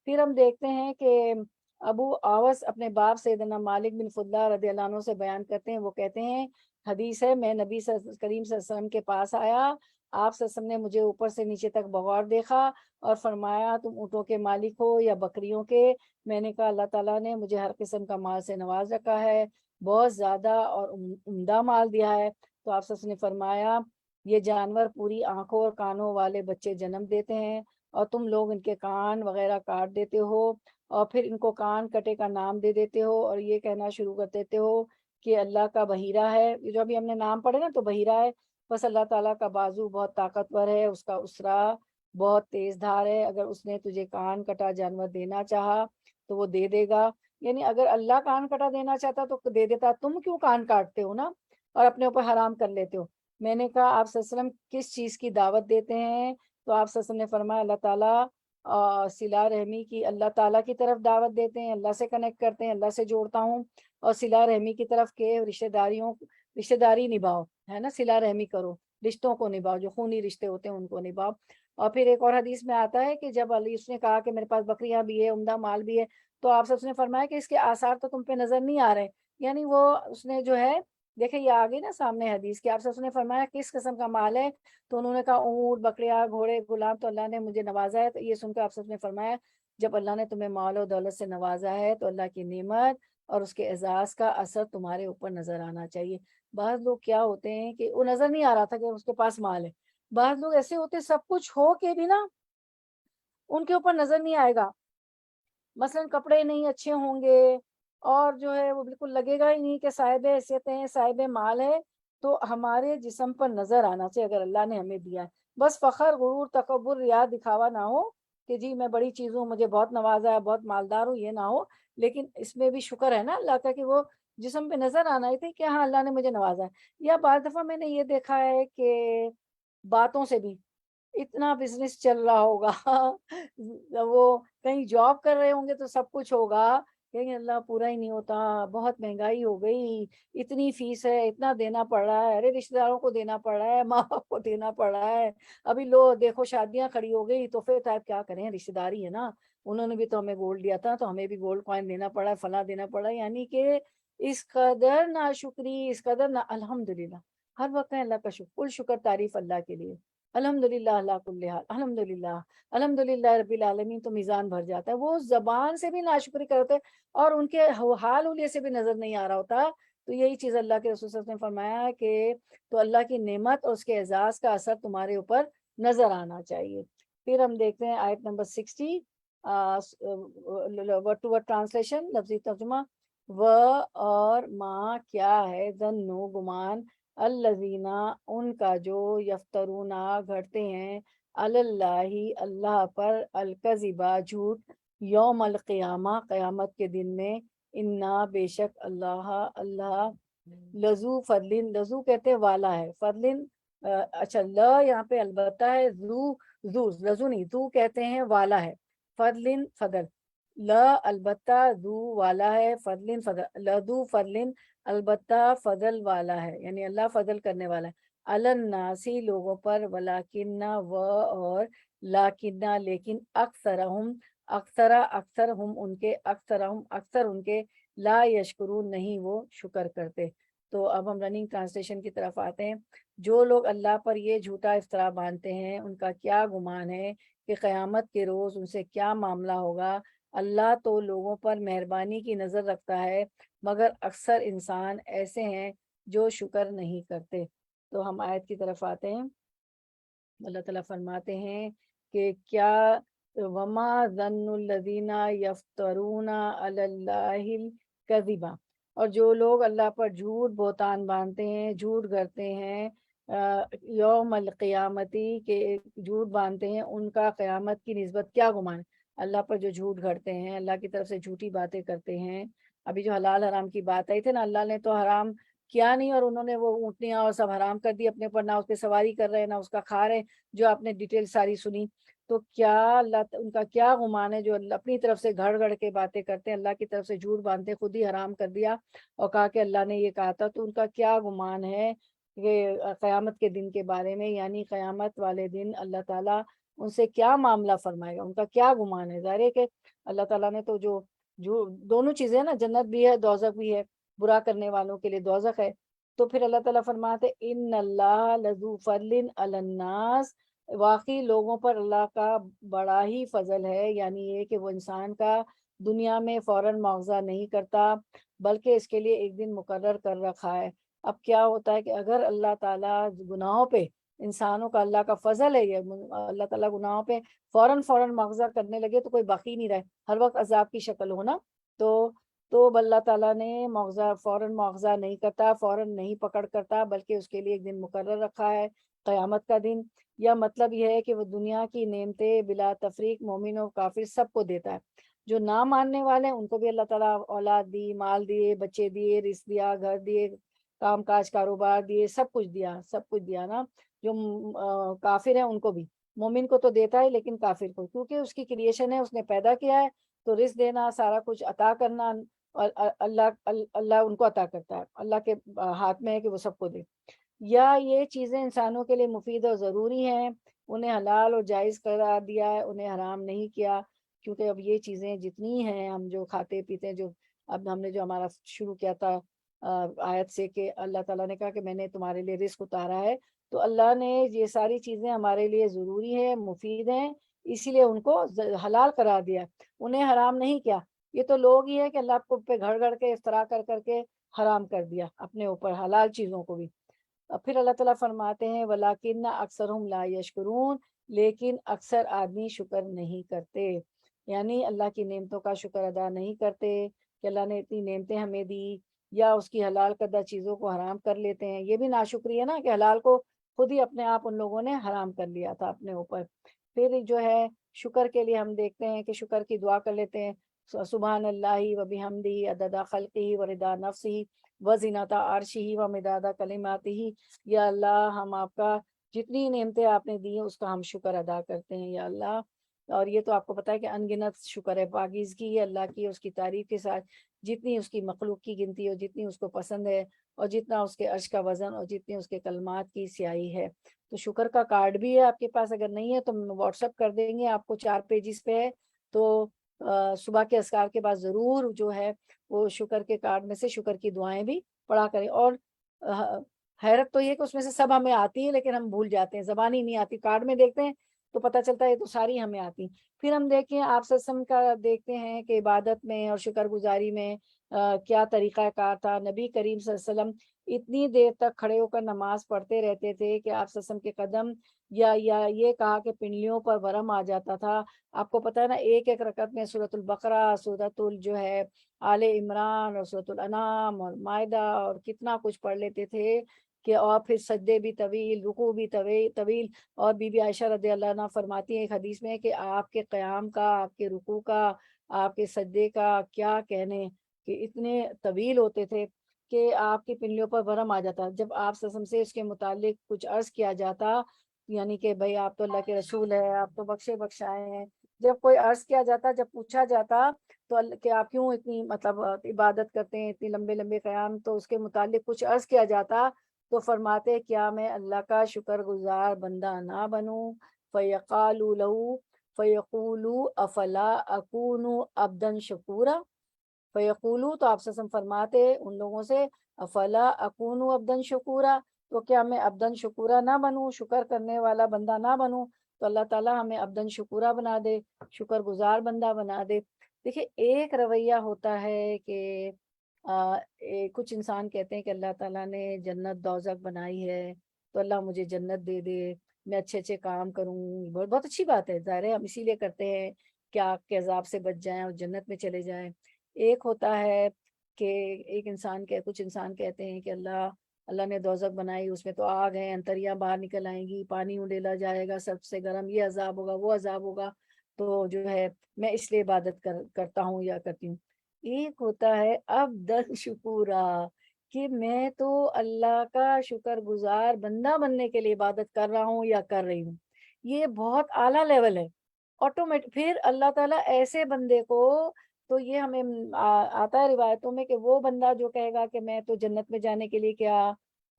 پھر ہم دیکھتے ہیں کہ ابو آوس اپنے باپ سیدنا مالک بن فضلہ رضی اللہ عنہ سے بیان کرتے ہیں، وہ کہتے ہیں حدیث ہے، میں نبی کریم صلی اللہ علیہ وسلم کے پاس آیا، آپ صلی اللہ علیہ وسلم نے مجھے اوپر سے نیچے تک بغور دیکھا اور فرمایا تم اونٹوں کے مالک ہو یا بکریوں کے؟ میں نے کہا اللہ تعالیٰ نے مجھے ہر قسم کا مال سے نواز رکھا ہے، بہت زیادہ اور عمدہ مال دیا ہے۔ تو آپ صلی اللہ علیہ وسلم نے فرمایا یہ جانور پوری آنکھوں اور کانوں والے بچے جنم دیتے ہیں اور تم لوگ ان کے کان وغیرہ کاٹ دیتے ہو اور پھر ان کو کان کٹے کا نام دے دیتے ہو اور یہ کہنا شروع کر دیتے ہو کہ اللہ کا بحیرہ ہے۔ یہ جو ابھی ہم نے نام پڑھے نا، تو بحیرہ ہے، بس اللہ تعالیٰ کا بازو بہت طاقتور ہے، اس کا اسرا بہت تیز دھار ہے، اگر اس نے تجھے کان کٹا جانور دینا چاہا تو وہ دے دے گا، یعنی اگر اللہ کان کٹا دینا چاہتا تو دے دیتا، تم کیوں کان کاٹتے ہو نا اور اپنے اوپر حرام کر لیتے ہو؟ میں نے کہا آپ صلی اللہ علیہ وسلم کس چیز کی دعوت دیتے ہیں؟ تو آپ صلی اللہ علیہ وسلم نے فرمایا اللہ تعالیٰ صلہ رحمی کی، اللہ تعالیٰ کی طرف دعوت دیتے ہیں، اللہ سے کنیکٹ کرتے ہیں، اللہ سے جوڑتا ہوں، اور صلہ رحمی کی طرف کہ رشتہ داری نبھاؤ، ہے نا، صلہ رحمی کرو، رشتوں کو نبھاؤ، جو خونی رشتے ہوتے ہیں ان کو نبھاؤ۔ اور پھر ایک اور حدیث میں آتا ہے کہ جب علی اس نے کہا کہ میرے پاس بکریاں بھی ہے، عمدہ مال بھی ہے، تو آپ سب نے فرمایا کہ اس کے آثار تو تم پہ نظر نہیں آ رہے، یعنی وہ اس نے جو ہے دیکھیں یہ آگے نا سامنے حدیث کہ آپ سب نے فرمایا کس قسم کا مال ہے، تو انہوں نے کہا اونٹ، بکریاں، گھوڑے، غلام، تو اللہ نے مجھے نوازا ہے۔ تو یہ سن کر آپ سب نے فرمایا جب اللہ نے تمہیں مال و دولت سے نوازا ہے تو اللہ کی نعمت اور اس کے اعزاز کا اثر تمہارے اوپر نظر آنا چاہیے۔ بعض لوگ کیا ہوتے ہیں کہ وہ نظر نہیں آ رہا تھا کہ اس کے پاس مال ہے، بعض لوگ ایسے ہوتے سب کچھ ہو کے بھی نا ان کے اوپر نظر نہیں آئے گا، مثلا کپڑے نہیں اچھے ہوں گے اور جو ہے وہ بالکل لگے گا ہی نہیں کہ صاحب حیثیت ہیں، صاحب مال ہے، تو ہمارے جسم پر نظر آنا چاہیے اگر اللہ نے ہمیں دیا ہے، بس فخر، غرور، تکبر، ریا، دکھاوا نہ ہو کہ جی میں بڑی چیز ہوں، مجھے بہت نوازا ہے، بہت مالدار ہوں، یہ نہ ہو، لیکن اس میں بھی شکر ہے نا اللہ کا کہ وہ جسم پہ نظر آنا ہی تھی کہ ہاں اللہ نے مجھے نوازا ہے۔ یا بعض دفعہ میں نے یہ دیکھا ہے کہ باتوں سے بھی اتنا بزنس چل رہا ہوگا وہ کہیں جاب کر رہے ہوں گے تو سب کچھ ہوگا کہیں گے اللہ پورا ہی نہیں ہوتا، بہت مہنگائی ہو گئی، اتنی فیس ہے، اتنا دینا پڑ رہا ہے، ارے رشتہ داروں کو دینا پڑ رہا ہے، ماں باپ کو دینا پڑ رہا ہے، ابھی لو دیکھو شادیاں کھڑی ہو گئی تو پھر ٹائپ کیا کریں، رشتہ داری ہے نا، انہوں نے بھی تو ہمیں گولڈ دیا تھا تو ہمیں بھی گولڈ کوائن دینا پڑا ہے، فلاں دینا پڑا ہے، یعنی کہ اس قدر ناشکری، اس قدر الحمدللہ ہر وقت ہے اللہ کا شکر، کل شکر تعریف اللہ کے لیے، الحمدللہ اللہ کل حال، الحمدللہ الحمدللہ رب العالمین، تو میزان بھر جاتا ہے۔ وہ زبان سے بھی ناشکری کرتے اور ان کے حال حلیے سے بھی نظر نہیں آ رہا ہوتا، تو یہی چیز اللہ کے رسول صلی اللہ علیہ وسلم نے فرمایا کہ تو اللہ کی نعمت اور اس کے اعزاز کا اثر تمہارے اوپر نظر آنا چاہیے۔ پھر ہم دیکھتے ہیں آیت number 60، word to word translation, لفظی ترجمہ، و اور ما کیا ہے، ظنو گمان، الذین ان کا جو، یفترونا گھڑتے ہیں، اللہ اللہ پر، الکذبا جھوٹ، یوم القیامہ قیامت کے دن میں، انا بے شک اللہ اللہ، لذو فضل، لذو کہتے ہیں والا ہے، فضل اچھا یہاں پہ البتہ ہے، ذو لذو نہیں، ذو کہتے ہیں والا ہے، فضل فضل، البتہ ذو والا ہے، فضل فضل، لذو فضل البتہ فضل والا ہے، یعنی اللہ فضل کرنے والا ہے، الناسی لوگوں پر، ولیکنہ و اور، لاکنہ لیکن، اکثرہم اکثر ہم ان کے، اکثر ان کے، لا یشکرون نہیں وہ شکر کرتے۔ تو اب ہم رننگ ٹرانسلیشن کی طرف آتے ہیں۔ جو لوگ اللہ پر یہ جھوٹا افطرا باندھتے ہیں ان کا کیا گمان ہے کہ قیامت کے روز ان سے کیا معاملہ ہوگا۔ اللہ تو لوگوں پر مہربانی کی نظر رکھتا ہے مگر اکثر انسان ایسے ہیں جو شکر نہیں کرتے۔ تو ہم آیت کی طرف آتے ہیں۔ اللہ تعالیٰ فرماتے ہیں کہ کیا، وما ظن الذین یفترون علی اللہ الکذبا، اور جو لوگ اللہ پر جھوٹ بہتان باندھتے ہیں، جھوٹ گھڑتے ہیں، یوم القیامتی کے جھوٹ باندھتے ہیں، ان کا قیامت کی نسبت کیا گمان ہے۔ اللہ پر جو جھوٹ گھڑتے ہیں، اللہ کی طرف سے جھوٹی باتیں کرتے ہیں، ابھی جو حلال حرام کی بات آئی تھی نا، اللہ نے تو حرام کیا نہیں اور انہوں نے وہ اونٹنیاں اور سب حرام کر دی اپنے پر، نہ اس پہ سواری کر رہے نہ اس کا کھا رہے، جو آپ نے ڈیٹیل ساری سنی۔ تو کیا اللہ ان کا کیا گمان ہے جو اپنی طرف سے گھڑ گھڑ کے باتیں کرتے ہیں، اللہ کی طرف سے جھوٹ باندھتے، خود ہی حرام کر دیا اور کہا کہ اللہ نے یہ کہا تھا، تو ان کا کیا گمان ہے کہ قیامت کے دن کے بارے میں، یعنی قیامت والے دن اللہ تعالیٰ ان سے کیا معاملہ فرمائے گا، ان کا کیا گمان ہے۔ ظاہر ہے کہ اللہ تعالیٰ نے تو جو دونوں چیزیں نا، جنت بھی ہے دوزخ بھی ہے، برا کرنے والوں کے لیے دوزخ ہے۔ تو پھر اللہ تعالیٰ فرماتے ان اللہ لذو فضل علی الناس، واقعی لوگوں پر اللہ کا بڑا ہی فضل ہے، یعنی یہ کہ وہ انسان کا دنیا میں فوراً معاوضہ نہیں کرتا بلکہ اس کے لیے ایک دن مقرر کر رکھا ہے۔ اب کیا ہوتا ہے کہ اگر اللہ تعالیٰ گناہوں پہ، انسانوں کا اللہ کا فضل ہے یہ، اللہ تعالیٰ گناہوں پہ فوراً معاوضہ کرنے لگے تو کوئی باقی نہیں رہے، ہر وقت عذاب کی شکل ہونا، تو اللہ تعالیٰ نے فوراً معاوضہ نہیں کرتا، فوراً نہیں پکڑ کرتا، بلکہ اس کے لیے ایک دن مقرر رکھا ہے، قیامت کا دن۔ یا مطلب یہ ہے کہ وہ دنیا کی نعمتیں بلا تفریق مومن و کافر سب کو دیتا ہے۔ جو نہ ماننے والے ہیں ان کو بھی اللہ تعالیٰ اولاد دی، مال دیے، بچے دیے، رزق دیا، گھر دیے، کام کاج کاروبار دیے، سب کچھ دیا نا۔ جو کافر ہیں ان کو بھی، مومن کو تو دیتا ہے لیکن کافر کو، کیونکہ اس کی کریشن ہے، اس نے پیدا کیا ہے، تو رزق دینا، سارا کچھ عطا کرنا اور اللہ ان کو عطا کرتا ہے، اللہ کے ہاتھ میں ہے کہ وہ سب کو دے۔ یا یہ چیزیں انسانوں کے لیے مفید اور ضروری ہیں، انہیں حلال اور جائز قرار دیا ہے، انہیں حرام نہیں کیا، کیونکہ اب یہ چیزیں جتنی ہیں، ہم جو کھاتے پیتے ہیں، جو اب ہم نے جو ہمارا شروع کیا تھا آیت سے کہ اللہ تعالیٰ نے کہا کہ میں نے تمہارے لیے رزق اتارا ہے، تو اللہ نے یہ ساری چیزیں ہمارے لیے ضروری ہیں، مفید ہیں، اسی لیے ان کو حلال قرار دیا، انہیں حرام نہیں کیا۔ یہ تو لوگ ہی ہے کہ اللہ کو پہ گھڑ گھڑ کے افطرا کر کے حرام کر دیا اپنے اوپر حلال چیزوں کو بھی۔ پھر اللہ تعالیٰ فرماتے ہیں وَلَٰكِنَّ أَكْثَرَهُمْ لَا يَشْكُرُونَ، لیکن اکثر آدمی شکر نہیں کرتے، یعنی اللہ کی نعمتوں کا شکر ادا نہیں کرتے کہ اللہ نے اتنی نعمتیں ہمیں دی، یا اس کی حلال کردہ چیزوں کو حرام کر لیتے ہیں۔ یہ بھی ناشکری ہے نا کہ حلال کو خود ہی اپنے آپ ان لوگوں نے حرام کر لیا تھا اپنے اوپر۔ پھر جو ہے شکر کے لیے ہم دیکھتے ہیں کہ شکر کی دعا کر لیتے ہیں، سبحان اللہ و بحمدہ عدد خلقہ و رضا نفسہ و زینت عرشہ و مداد کلماتہ، یا اللہ ہم آپ کا جتنی نعمتیں آپ نے دی ہیں اس کا ہم شکر ادا کرتے ہیں، یا اللہ اور یہ تو آپ کو پتہ ہے کہ ان گنت شکر ہے، پاکیزگی ہے اللہ کی، اس کی تعریف کے ساتھ جتنی اس کی مخلوق کی گنتی ہو، جتنی اس کو پسند ہے، اور جتنا اس کے عرش کا وزن اور جتنی اس کے کلمات کی سیاہی ہے۔ تو شکر کا کارڈ بھی ہے آپ کے پاس، اگر نہیں ہے تو واٹس ایپ کر دیں گے آپ کو، 4 پیجز پہ ہے۔ تو صبح کے اذکار کے بعد ضرور جو ہے وہ شکر کے کارڈ میں سے شکر کی دعائیں بھی پڑھا کریں۔ اور حیرت تو یہ کہ اس میں سے سب ہمیں آتی ہیں لیکن ہم بھول جاتے ہیں، زبان ہی نہیں آتی، کارڈ میں دیکھتے ہیں تو پتہ چلتا ہے یہ تو ساری ہمیں آتی ہیں۔ پھر ہم دیکھیں آپ صلی اللہ علیہ وسلم کا دیکھتے ہیں کہ عبادت میں اور شکر گزاری میں کیا طریقہ کار تھا۔ نبی کریم صلی اللہ علیہ وسلم اتنی دیر تک کھڑے ہو کر نماز پڑھتے رہتے تھے کہ آپ صلی اللہ علیہ وسلم کے قدم یا یہ کہا کہ پنڈلیوں پر ورم آ جاتا تھا۔ آپ کو پتہ ہے نا، ایک ایک رکعت میں سورۃ البقرہ، سورۃ جو ہے آل عمران اور سورۃ الانعام اور مائدہ اور کتنا کچھ پڑھ لیتے تھے کہ، اور پھر سجدے بھی طویل، رکوع بھی طویل۔ اور بی بی عائشہ رضی اللہ عنہ فرماتی ہیں ایک حدیث میں کہ آپ کے قیام کا، آپ کے رکوع کا، آپ کے سجدے کا کیا کہنے، کہ اتنے طویل ہوتے تھے کہ آپ کی پنڈلیوں پر ورم آ جاتا۔ جب آپ صلی اللہ علیہ وسلم سے اس کے متعلق کچھ عرض کیا جاتا، یعنی کہ بھئی آپ تو اللہ کے رسول ہے، آپ تو بخشے بخشائے ہیں، جب کوئی عرض کیا جاتا، جب پوچھا جاتا تو کہ آپ کیوں اتنی مطلب عبادت کرتے ہیں، اتنی لمبے لمبے قیام، تو اس کے متعلق کچھ عرض کیا جاتا تو فرماتے کیا میں اللہ کا شکر گزار بندہ نہ بنوں؟ فیقالوا لہو فیقولوا افلا اکون عبدا شکورا، فیقولو تو آپ سے فرماتے ان لوگوں سے افلا اکون عبدا شکورا، تو کیا میں عبدا شکورا نہ بنوں، شکر کرنے والا بندہ نہ بنوں؟ تو اللہ تعالیٰ ہمیں عبدا شکورا بنا دے، شکر گزار بندہ بنا دے۔ دیکھیں ایک رویہ ہوتا ہے کہ کچھ انسان کہتے ہیں کہ اللہ تعالیٰ نے جنت دوزخ بنائی ہے تو اللہ مجھے جنت دے دے، میں اچھے اچھے کام کروں، بہت اچھی بات ہے، ظاہر ہے ہم اسی لیے کرتے ہیں کہ آگ کے عذاب سے بچ جائیں اور جنت میں چلے جائیں۔ ایک ہوتا ہے کہ ایک انسان کچھ انسان کہتے ہیں کہ اللہ نے دوزخ بنائی، اس میں تو آگ ہے، انتریاں باہر نکل آئیں گی، پانی اڈیلا جائے گا سب سے گرم، یہ عذاب ہوگا وہ عذاب ہوگا، تو جو ہے میں اس لیے عبادت کرتا ہوں یا کرتی ہوں۔ ایک ہوتا ہے عبدًا شکورا، کہ میں تو اللہ کا شکر گزار بندہ بننے کے لیے عبادت کر رہا ہوں یا کر رہی ہوں، یہ بہت اعلیٰ لیول ہے۔ آٹومیٹک پھر اللہ تعالیٰ ایسے بندے کو، تو یہ ہمیں آتا ہے روایتوں میں کہ وہ بندہ جو کہے گا کہ میں تو جنت میں جانے کے لیے کیا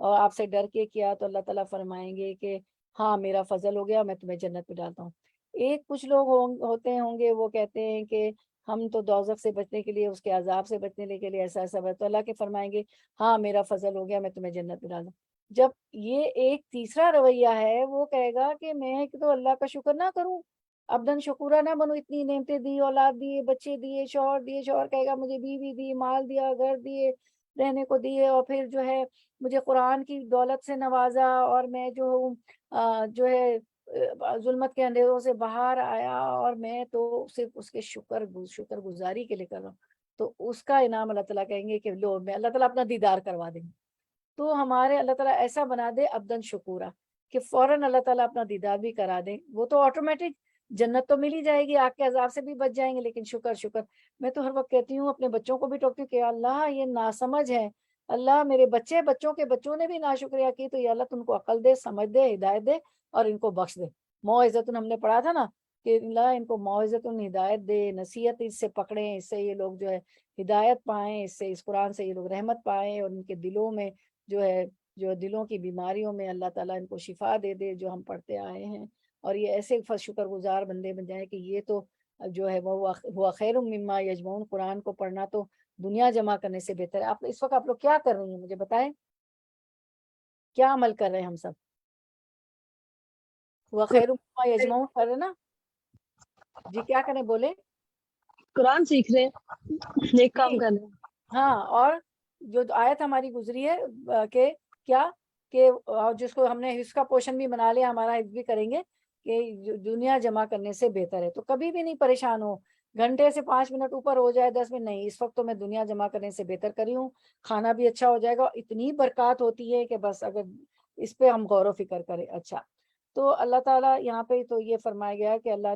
اور آپ سے ڈر کے کیا، تو اللہ تعالیٰ فرمائیں گے کہ ہاں میرا فضل ہو گیا، میں تمہیں جنت میں ڈالتا ہوں۔ ایک کچھ لوگ ہوتے ہوں گے وہ کہتے ہیں کہ ہم تو دوزخ سے بچنے کے لیے، اس کے عذاب سے بچنے کے لیے ایسا ایسا ہے، تو اللہ کے فرمائیں گے ہاں میرا فضل ہو گیا، میں تمہیں جنت میں ڈال دوں۔ جب یہ ایک تیسرا رویہ ہے، وہ کہے گا کہ میں تو اللہ کا شکر نہ کروں، عبدن شکورا نہ بنو، اتنی نعمتیں دی، اولاد دیے، بچے دیے، شوہر کہے گا مجھے بیوی دی، مال دیا، گھر دیے، رہنے کو دیے، اور پھر جو ہے مجھے قرآن کی دولت سے نوازا، اور میں جو ہوں جو ہے ظلمت کے اندھیروں سے باہر آیا، اور میں تو صرف اس کے شکر گزاری کے لیے کر رہا ہوں، تو اس کا انعام اللہ تعالیٰ کہیں گے کہ لو، میں اللہ تعالیٰ اپنا دیدار کروا دیں گے۔ تو ہمارے اللہ تعالیٰ ایسا بنا دے عبدن شکورا کہ فوراً اللہ تعالیٰ اپنا دیدار بھی کرا دیں، وہ تو آٹومیٹک جنت تو مل ہی جائے گی، آگ کے عذاب سے بھی بچ جائیں گے، لیکن شکر میں تو ہر وقت کہتی ہوں، اپنے بچوں کو بھی ٹوکتی ہوں کہ اللہ یہ ناسمجھ ہے، اللہ میرے بچوں کے بچوں نے بھی ناشکریہ کی، تو یا اللہ تم کو عقل دے، سمجھ دے، ہدایت دے اور ان کو بخش دے۔ موعظۃ ہم نے پڑھا تھا نا کہ اللہ ان کو موعظۃ ہدایت دے، نصیحت اس سے پکڑیں، اس سے یہ لوگ جو ہے ہدایت پائیں، اس قرآن سے یہ لوگ رحمت پائیں، اور ان کے دلوں میں جو ہے جو دلوں کی بیماریوں میں اللہ تعالیٰ ان کو شفا دے دے جو ہم پڑھتے آئے ہیں، اور یہ ایسے شکر گزار بندے بن جائیں کہ یہ تو جو ہے وہ خیر مما یجمعون، قرآن کو پڑھنا تو دنیا جمع کرنے سے بہتر ہے۔ آپ اس وقت آپ لوگ کیا کر رہی ہیں مجھے بتائیں، کیا عمل کر رہے ہیں ہم سب؟ وہ خیر مما یجمعون کر رہے نا جی، کیا کریں بولے؟ قرآن سیکھ رہے ہیں، نیک کام جی کر رہے ہیں۔ ہاں، اور جو آیت ہماری گزری ہے کہ کیا کہ جس کو ہم نے حفظ کا پورشن بھی بنا لیا، ہمارا حفظ بھی کریں گے کہ دنیا جمع کرنے سے بہتر ہے، تو کبھی بھی نہیں پریشان ہو، گھنٹے سے 5 منٹ اوپر ہو جائے 10 منٹ نہیں، اس وقت تو میں دنیا جمع کرنے سے بہتر کری ہوں، کھانا بھی اچھا ہو جائے گا، اتنی برکات ہوتی ہے کہ بس اگر اس پہ ہم غور و فکر کریں۔ اچھا، تو اللہ تعالیٰ یہاں پہ تو یہ فرمایا گیا کہ اللہ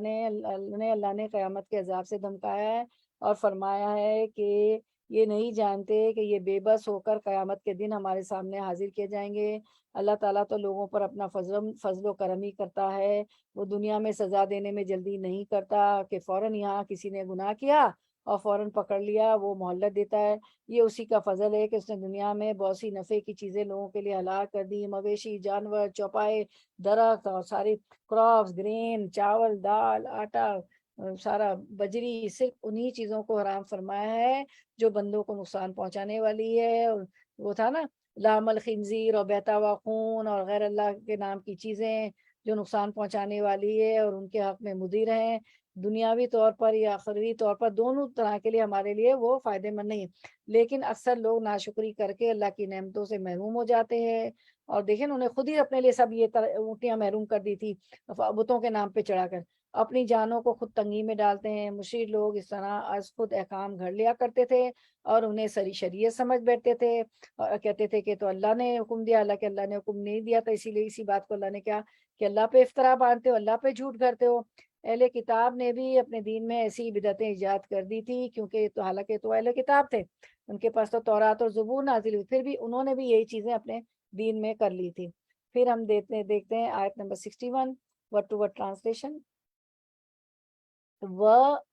نے قیامت کے عذاب سے دھمکایا ہے اور فرمایا ہے کہ یہ نہیں جانتے کہ یہ بے بس ہو کر قیامت کے دن ہمارے سامنے حاضر کیے جائیں گے۔ اللہ تعالیٰ تو لوگوں پر اپنا فضل و کرم ہی کرتا ہے، وہ دنیا میں سزا دینے میں جلدی نہیں کرتا کہ فوراً یہاں کسی نے گناہ کیا اور فوراً پکڑ لیا، وہ مہلت دیتا ہے۔ یہ اسی کا فضل ہے کہ اس نے دنیا میں بہت سی نفع کی چیزیں لوگوں کے لیے ہلاک کر دی، مویشی، جانور، چوپائے، درخت اور ساری کراپس، گرین، چاول، دال، آٹا، سارا بجری، صرف انہی چیزوں کو حرام فرمایا ہے جو بندوں کو نقصان پہنچانے والی ہے۔ اور وہ تھا نا لام الخنزیر اور بہتا ہوا خون اور غیر اللہ کے نام کی چیزیں جو نقصان پہنچانے والی ہے اور ان کے حق میں مضر ہیں، دنیاوی طور پر یا آخروی طور پر، دونوں طرح کے لیے ہمارے لیے وہ فائدہ مند نہیں ہے۔ لیکن اکثر لوگ ناشکری کر کے اللہ کی نعمتوں سے محروم ہو جاتے ہیں، اور دیکھیں انہوں نے خود ہی اپنے لیے سب یہ اونٹیاں محروم کر دی تھی بتوں کے نام پہ چڑھا کر، اپنی جانوں کو خود تنگی میں ڈالتے ہیں۔ مشرک لوگ اس طرح از خود احکام گھڑ لیا کرتے تھے اور انہیں سری شریعت سمجھ بیٹھتے تھے اور کہتے تھے کہ تو اللہ نے حکم دیا، حالانکہ اللہ نے حکم نہیں دیا تھا، اسی لیے اسی بات کو اللہ نے کیا کہ اللہ پہ افطرا باندھتے ہو، اللہ پہ جھوٹ گھڑتے ہو۔ اہل کتاب نے بھی اپنے دین میں ایسی بدعتیں ایجاد کر دی تھی، کیونکہ تو حالانکہ تو اہل کتاب تھے، ان کے پاس تو تورات اور زبور نازل ہوئی، پھر بھی انہوں نے بھی یہی چیزیں اپنے دین میں کر لی تھی۔ پھر ہم دیکھتے ہیں آیت number 61 word to word translation. و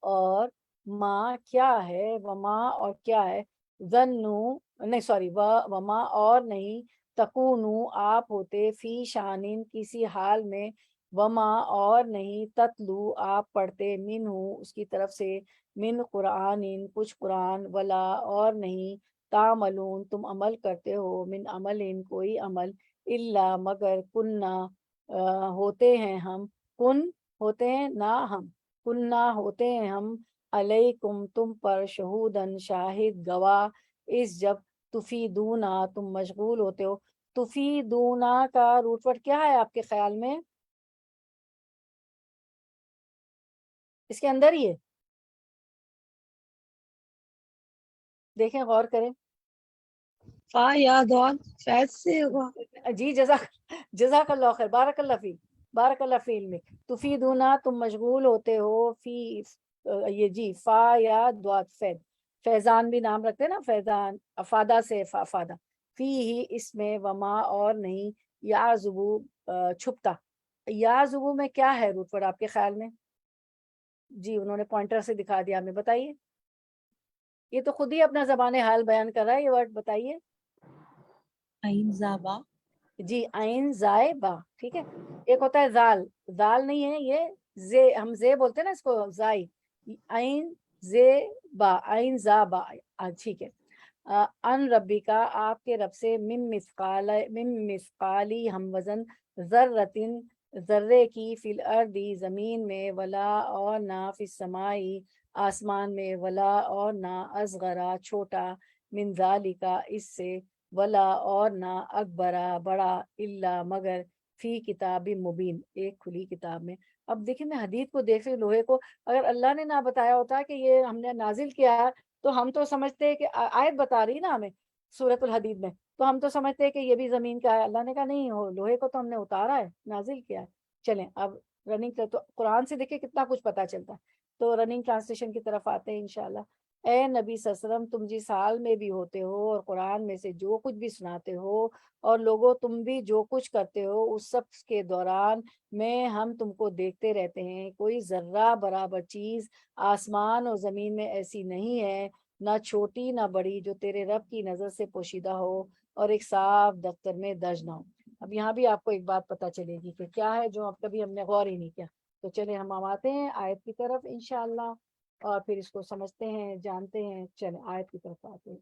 اور ما کیا ہے، وما اور کیا ہے، ظنو نہیں سوری وما اور نہیں، تکونو آپ ہوتے، فی شانن کسی حال میں، وما اور نہیں، تتلو آپ پڑھتے، منہو اس کی طرف سے، من قرآن کچھ قرآن، ولا اور نہیں، تعملون تم عمل کرتے ہو، من عمل کوئی عمل، الا مگر، کننا ہوتے ہیں ہم، کن ہوتے ہیں نہ ہم، کننا ہوتے ہیں ہم، علیکم تم پر، شہودن شاہد گواہ، اس جب تفیدونا تم مشغول ہوتے ہو۔ تفیدونا کا روٹ ورڈ کیا ہے آپ کے خیال میں؟ اس کے اندر ہی ہے، دیکھیں غور کریں۔ فا یا دال فیض سے ہوا۔ جی جزاک اللہ خیر، بارک اللہ فی، بارک اللہ فی علمک۔ تفیدونا تم مشغول ہوتے ہو، فی یہ جی فا یا دوات فید، فیضان بھی نام رکھتے نا، فیضان افادہ سے افادہ، فی ہی اس میں، وما اور نہیں، یا زبو چھپتا، یا زبو میں کیا ہے روٹ ورڈ آپ کے خیال میں؟ جی انہوں نے پوائنٹر سے دکھا دیا ہمیں، بتائیے، یہ تو خود ہی اپنا زبان حال بیان کر رہا ہے، یہ ورڈ بتائیے۔ عین زابا، جی عین زائے با، ٹھیک ہے۔ ایک ہوتا ہے زال، زال نہیں ہے یہ، زے ہم زے بولتے ہیں نا اس کو، زائی، عین زے با، عین زا با، ٹھیک ہے۔ ان ربی کا آپ کے رب سے، من مثقالی ہم وزن، ذرتن ذرے کی، فی الارضی زمین میں، ولا اور نہ، فی السمائی آسمان میں، ولا اور نہ، اصغرا چھوٹا، من ذالکا اس سے، ولا اور نہ، اکبرا بڑا، الا مگر، فی کتاب مبین ایک کھلی کتاب میں۔ اب دیکھیں میں حدید کو دیکھ رہی ہوں، لوہے کو، اگر اللہ نے نہ بتایا ہوتا کہ یہ ہم نے نازل کیا ہے، تو ہم تو سمجھتے کہ آیت بتا رہی نا ہمیں سورۃ الحدید میں، تو ہم تو سمجھتے کہ یہ بھی زمین کا ہے۔ اللہ نے کہا نہیں، ہو لوہے کو تو ہم نے اتارا ہے، نازل کیا ہے۔ چلیں اب رننگ تو قرآن سے دیکھیں کتنا کچھ پتا چلتا ہے، تو رننگ ٹرانسلیشن کی طرف آتے ہیں انشاءاللہ۔ اے نبی صلی اللہ علیہ وسلم، تم جس حال میں بھی ہوتے ہو اور قرآن میں سے جو کچھ بھی سناتے ہو، اور لوگوں تم بھی جو کچھ کرتے ہو، اس سب کے دوران میں ہم تم کو دیکھتے رہتے ہیں، کوئی ذرہ برابر چیز آسمان اور زمین میں ایسی نہیں ہے، نہ چھوٹی نہ بڑی، جو تیرے رب کی نظر سے پوشیدہ ہو اور ایک صاف دفتر میں درج نہ ہو۔ اب یہاں بھی آپ کو ایک بات پتہ چلے گی کہ کیا ہے جو اب کبھی ہم نے غور ہی نہیں کیا۔ تو چلیں ہم آتے ہیں آیت کی طرف انشاءاللہ، اور پھر اس کو سمجھتے ہیں، جانتے ہیں۔ چلیں آیت کی طرف آتے ہیں۔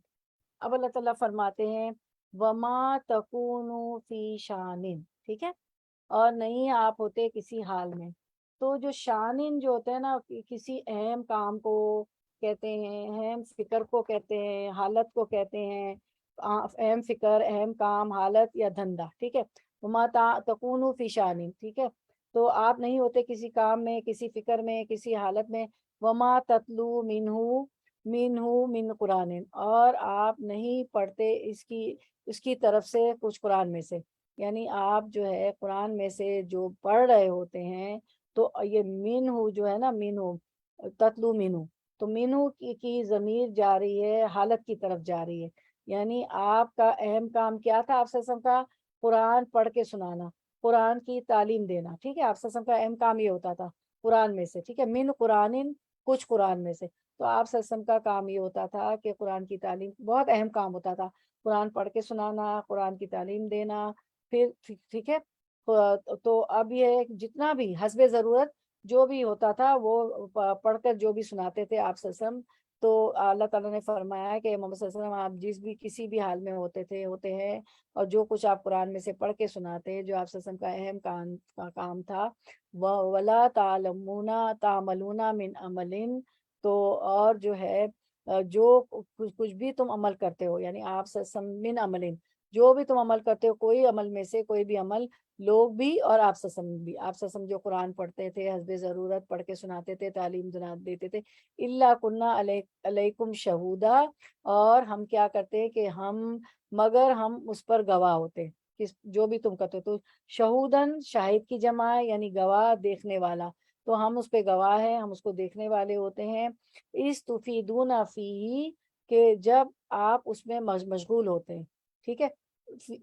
اب اللہ تعالیٰ فرماتے ہیں، وما تکونو فی شانن، ٹھیک ہے، اور نہیں آپ ہوتے کسی حال میں۔ تو جو شانن جو ہوتے ہیں نا، کسی اہم کام کو کہتے ہیں، اہم فکر کو کہتے ہیں، حالت کو کہتے ہیں، اہم فکر، اہم کام، حالت یا دھندا، ٹھیک ہے۔ وما تکونو فی شانن، ٹھیک ہے، تو آپ نہیں ہوتے کسی کام میں، کسی فکر میں، کسی حالت میں، وما تتلو من قرآن، اور آپ نہیں پڑھتے اس کی طرف سے کچھ قرآن میں سے، یعنی آپ جو ہے قرآن میں سے جو پڑھ رہے ہوتے ہیں، تو یہ منہ جو ہے نا، منہ تتلو منہ، تو مینو کی ضمیر جا رہی ہے حالت کی طرف جا رہی ہے، یعنی آپ کا اہم کام کیا تھا آپ وسلم کا؟ قرآن پڑھ کے سنانا، قرآن کی تعلیم دینا، ٹھیک ہے، آپ وسلم کا اہم کام یہ ہوتا تھا قرآن میں سے، ٹھیک ہے، من قرآن، کچھ قرآن میں سے، تو آپ وسلم کا کام یہ ہوتا تھا کہ قرآن کی تعلیم، بہت اہم کام ہوتا تھا، قرآن پڑھ کے سنانا، قرآن کی تعلیم دینا، پھر ٹھیک ہے۔ تو اب یہ جتنا بھی حسب ضرورت جو بھی ہوتا تھا وہ پڑھ کر جو بھی سناتے تھے آپ صلی اللہ علیہ وسلم، تو اللہ تعالیٰ نے فرمایا ہے کہ محمد صلی اللہ علیہ وسلم آپ جس بھی کسی بھی حال میں ہوتے ہیں اور جو کچھ آپ قرآن میں سے پڑھ کے سناتے ہیں، جو آپ صلی اللہ علیہ وسلم کا اہم کام تھا، وَلَا تَعْلَمُونَ تَعْمَلُونَ مِنْ عَمَلٍ، تو اور جو ہے جو کچھ بھی تم عمل کرتے ہو، یعنی آپ صلی اللہ علیہ وسلم من عمل، جو بھی تم عمل کرتے ہو، کوئی عمل میں سے کوئی بھی عمل، لوگ بھی اور آپ صلی اللہ علیہ وسلم بھی، آپ صلی اللہ علیہ وسلم جو قرآن پڑھتے تھے، حسب ضرورت پڑھ کے سناتے تھے، تعلیم دیتے تھے، اللہ کنہ علیکم شہودا، اور ہم کیا کرتے کہ مگر ہم اس پر گواہ ہوتے، جو بھی تم کرتے تو شہودن شاہد کی جمع ہے، یعنی گواہ دیکھنے والا، تو ہم اس پہ گواہ ہیں، ہم اس کو دیکھنے والے ہوتے ہیں، اس تفیدون فیہ، کہ جب آپ اس میں مشغول ہوتے ہیں، ٹھیک ہے،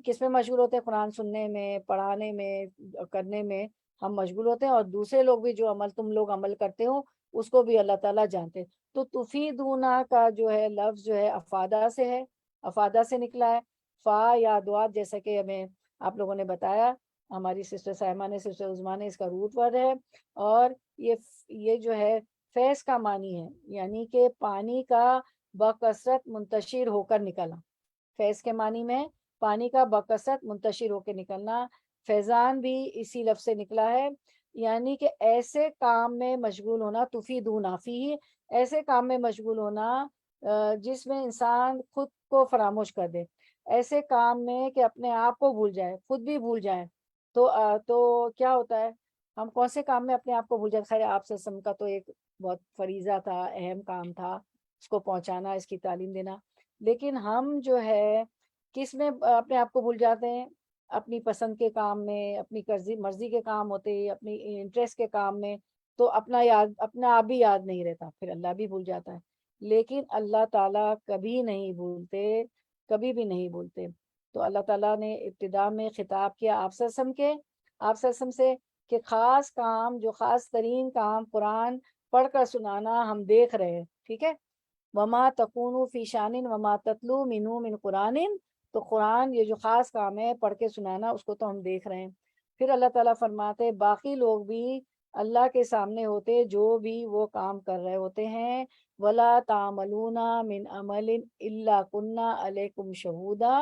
کس میں مشغول ہوتے ہیں؟ قرآن سننے میں، پڑھانے میں، کرنے میں ہم مشغول ہوتے ہیں، اور دوسرے لوگ بھی جو تم لوگ عمل کرتے ہو اس کو بھی اللہ تعالیٰ جانتے ہیں۔ تو تفیدونا کا جو ہے لفظ جو ہے افادہ سے ہے، افادہ سے نکلا ہے، فا یا دعات، جیسا کہ ہمیں آپ لوگوں نے بتایا، ہماری سسٹر سائمہ نے، سسٹر عظمیٰ نے، اس کا روٹ ورڈ ہے، اور یہ جو ہے فیض کا معنی ہے، یعنی کہ پانی کا بکثرت منتشر ہو کر نکلنا، فیض کے معنی میں پانی کا بکثرت منتشر ہو کے نکلنا، فیضان بھی اسی لفظ سے نکلا ہے، یعنی کہ ایسے کام میں مشغول ہونا، تفیدون فیہ، ایسے کام میں مشغول ہونا جس میں انسان خود کو فراموش کر دے، ایسے کام میں کہ اپنے آپ کو بھول جائے، خود بھی بھول جائے، تو کیا ہوتا ہے، ہم کون سے کام میں اپنے آپ کو بھول جائے؟ خیر آپ سے کا تو ایک بہت فریضہ تھا، اہم کام تھا اس کو پہنچانا، اس کی تعلیم دینا، لیکن ہم جو ہے کس میں اپنے آپ کو بھول جاتے ہیں؟ اپنی پسند کے کام میں، اپنی مرضی کے کام ہوتے، اپنی انٹرسٹ کے کام میں، تو اپنا آپ بھی یاد نہیں رہتا، پھر اللہ بھی بھول جاتا ہے، لیکن اللہ تعالیٰ کبھی نہیں بھولتے، کبھی بھی نہیں بھولتے۔ تو اللہ تعالیٰ نے ابتدا میں خطاب کیا آپ صلی اللہ علیہ وسلم سے کہ خاص کام، جو خاص ترین کام قرآن پڑھ کر سنانا ہم دیکھ رہے ہیں، ٹھیک ہے، وما تکونوا فی شان وما تتلو منہ من قرآن، تو قرآن یہ جو خاص کام ہے پڑھ کے سنانا، اس کو تو ہم دیکھ رہے ہیں۔ پھر اللہ تعالیٰ فرماتے باقی لوگ بھی اللہ کے سامنے ہوتے جو بھی وہ کام کر رہے ہوتے ہیں، ولا تعملون من عمل الا کنا علیکم شہودا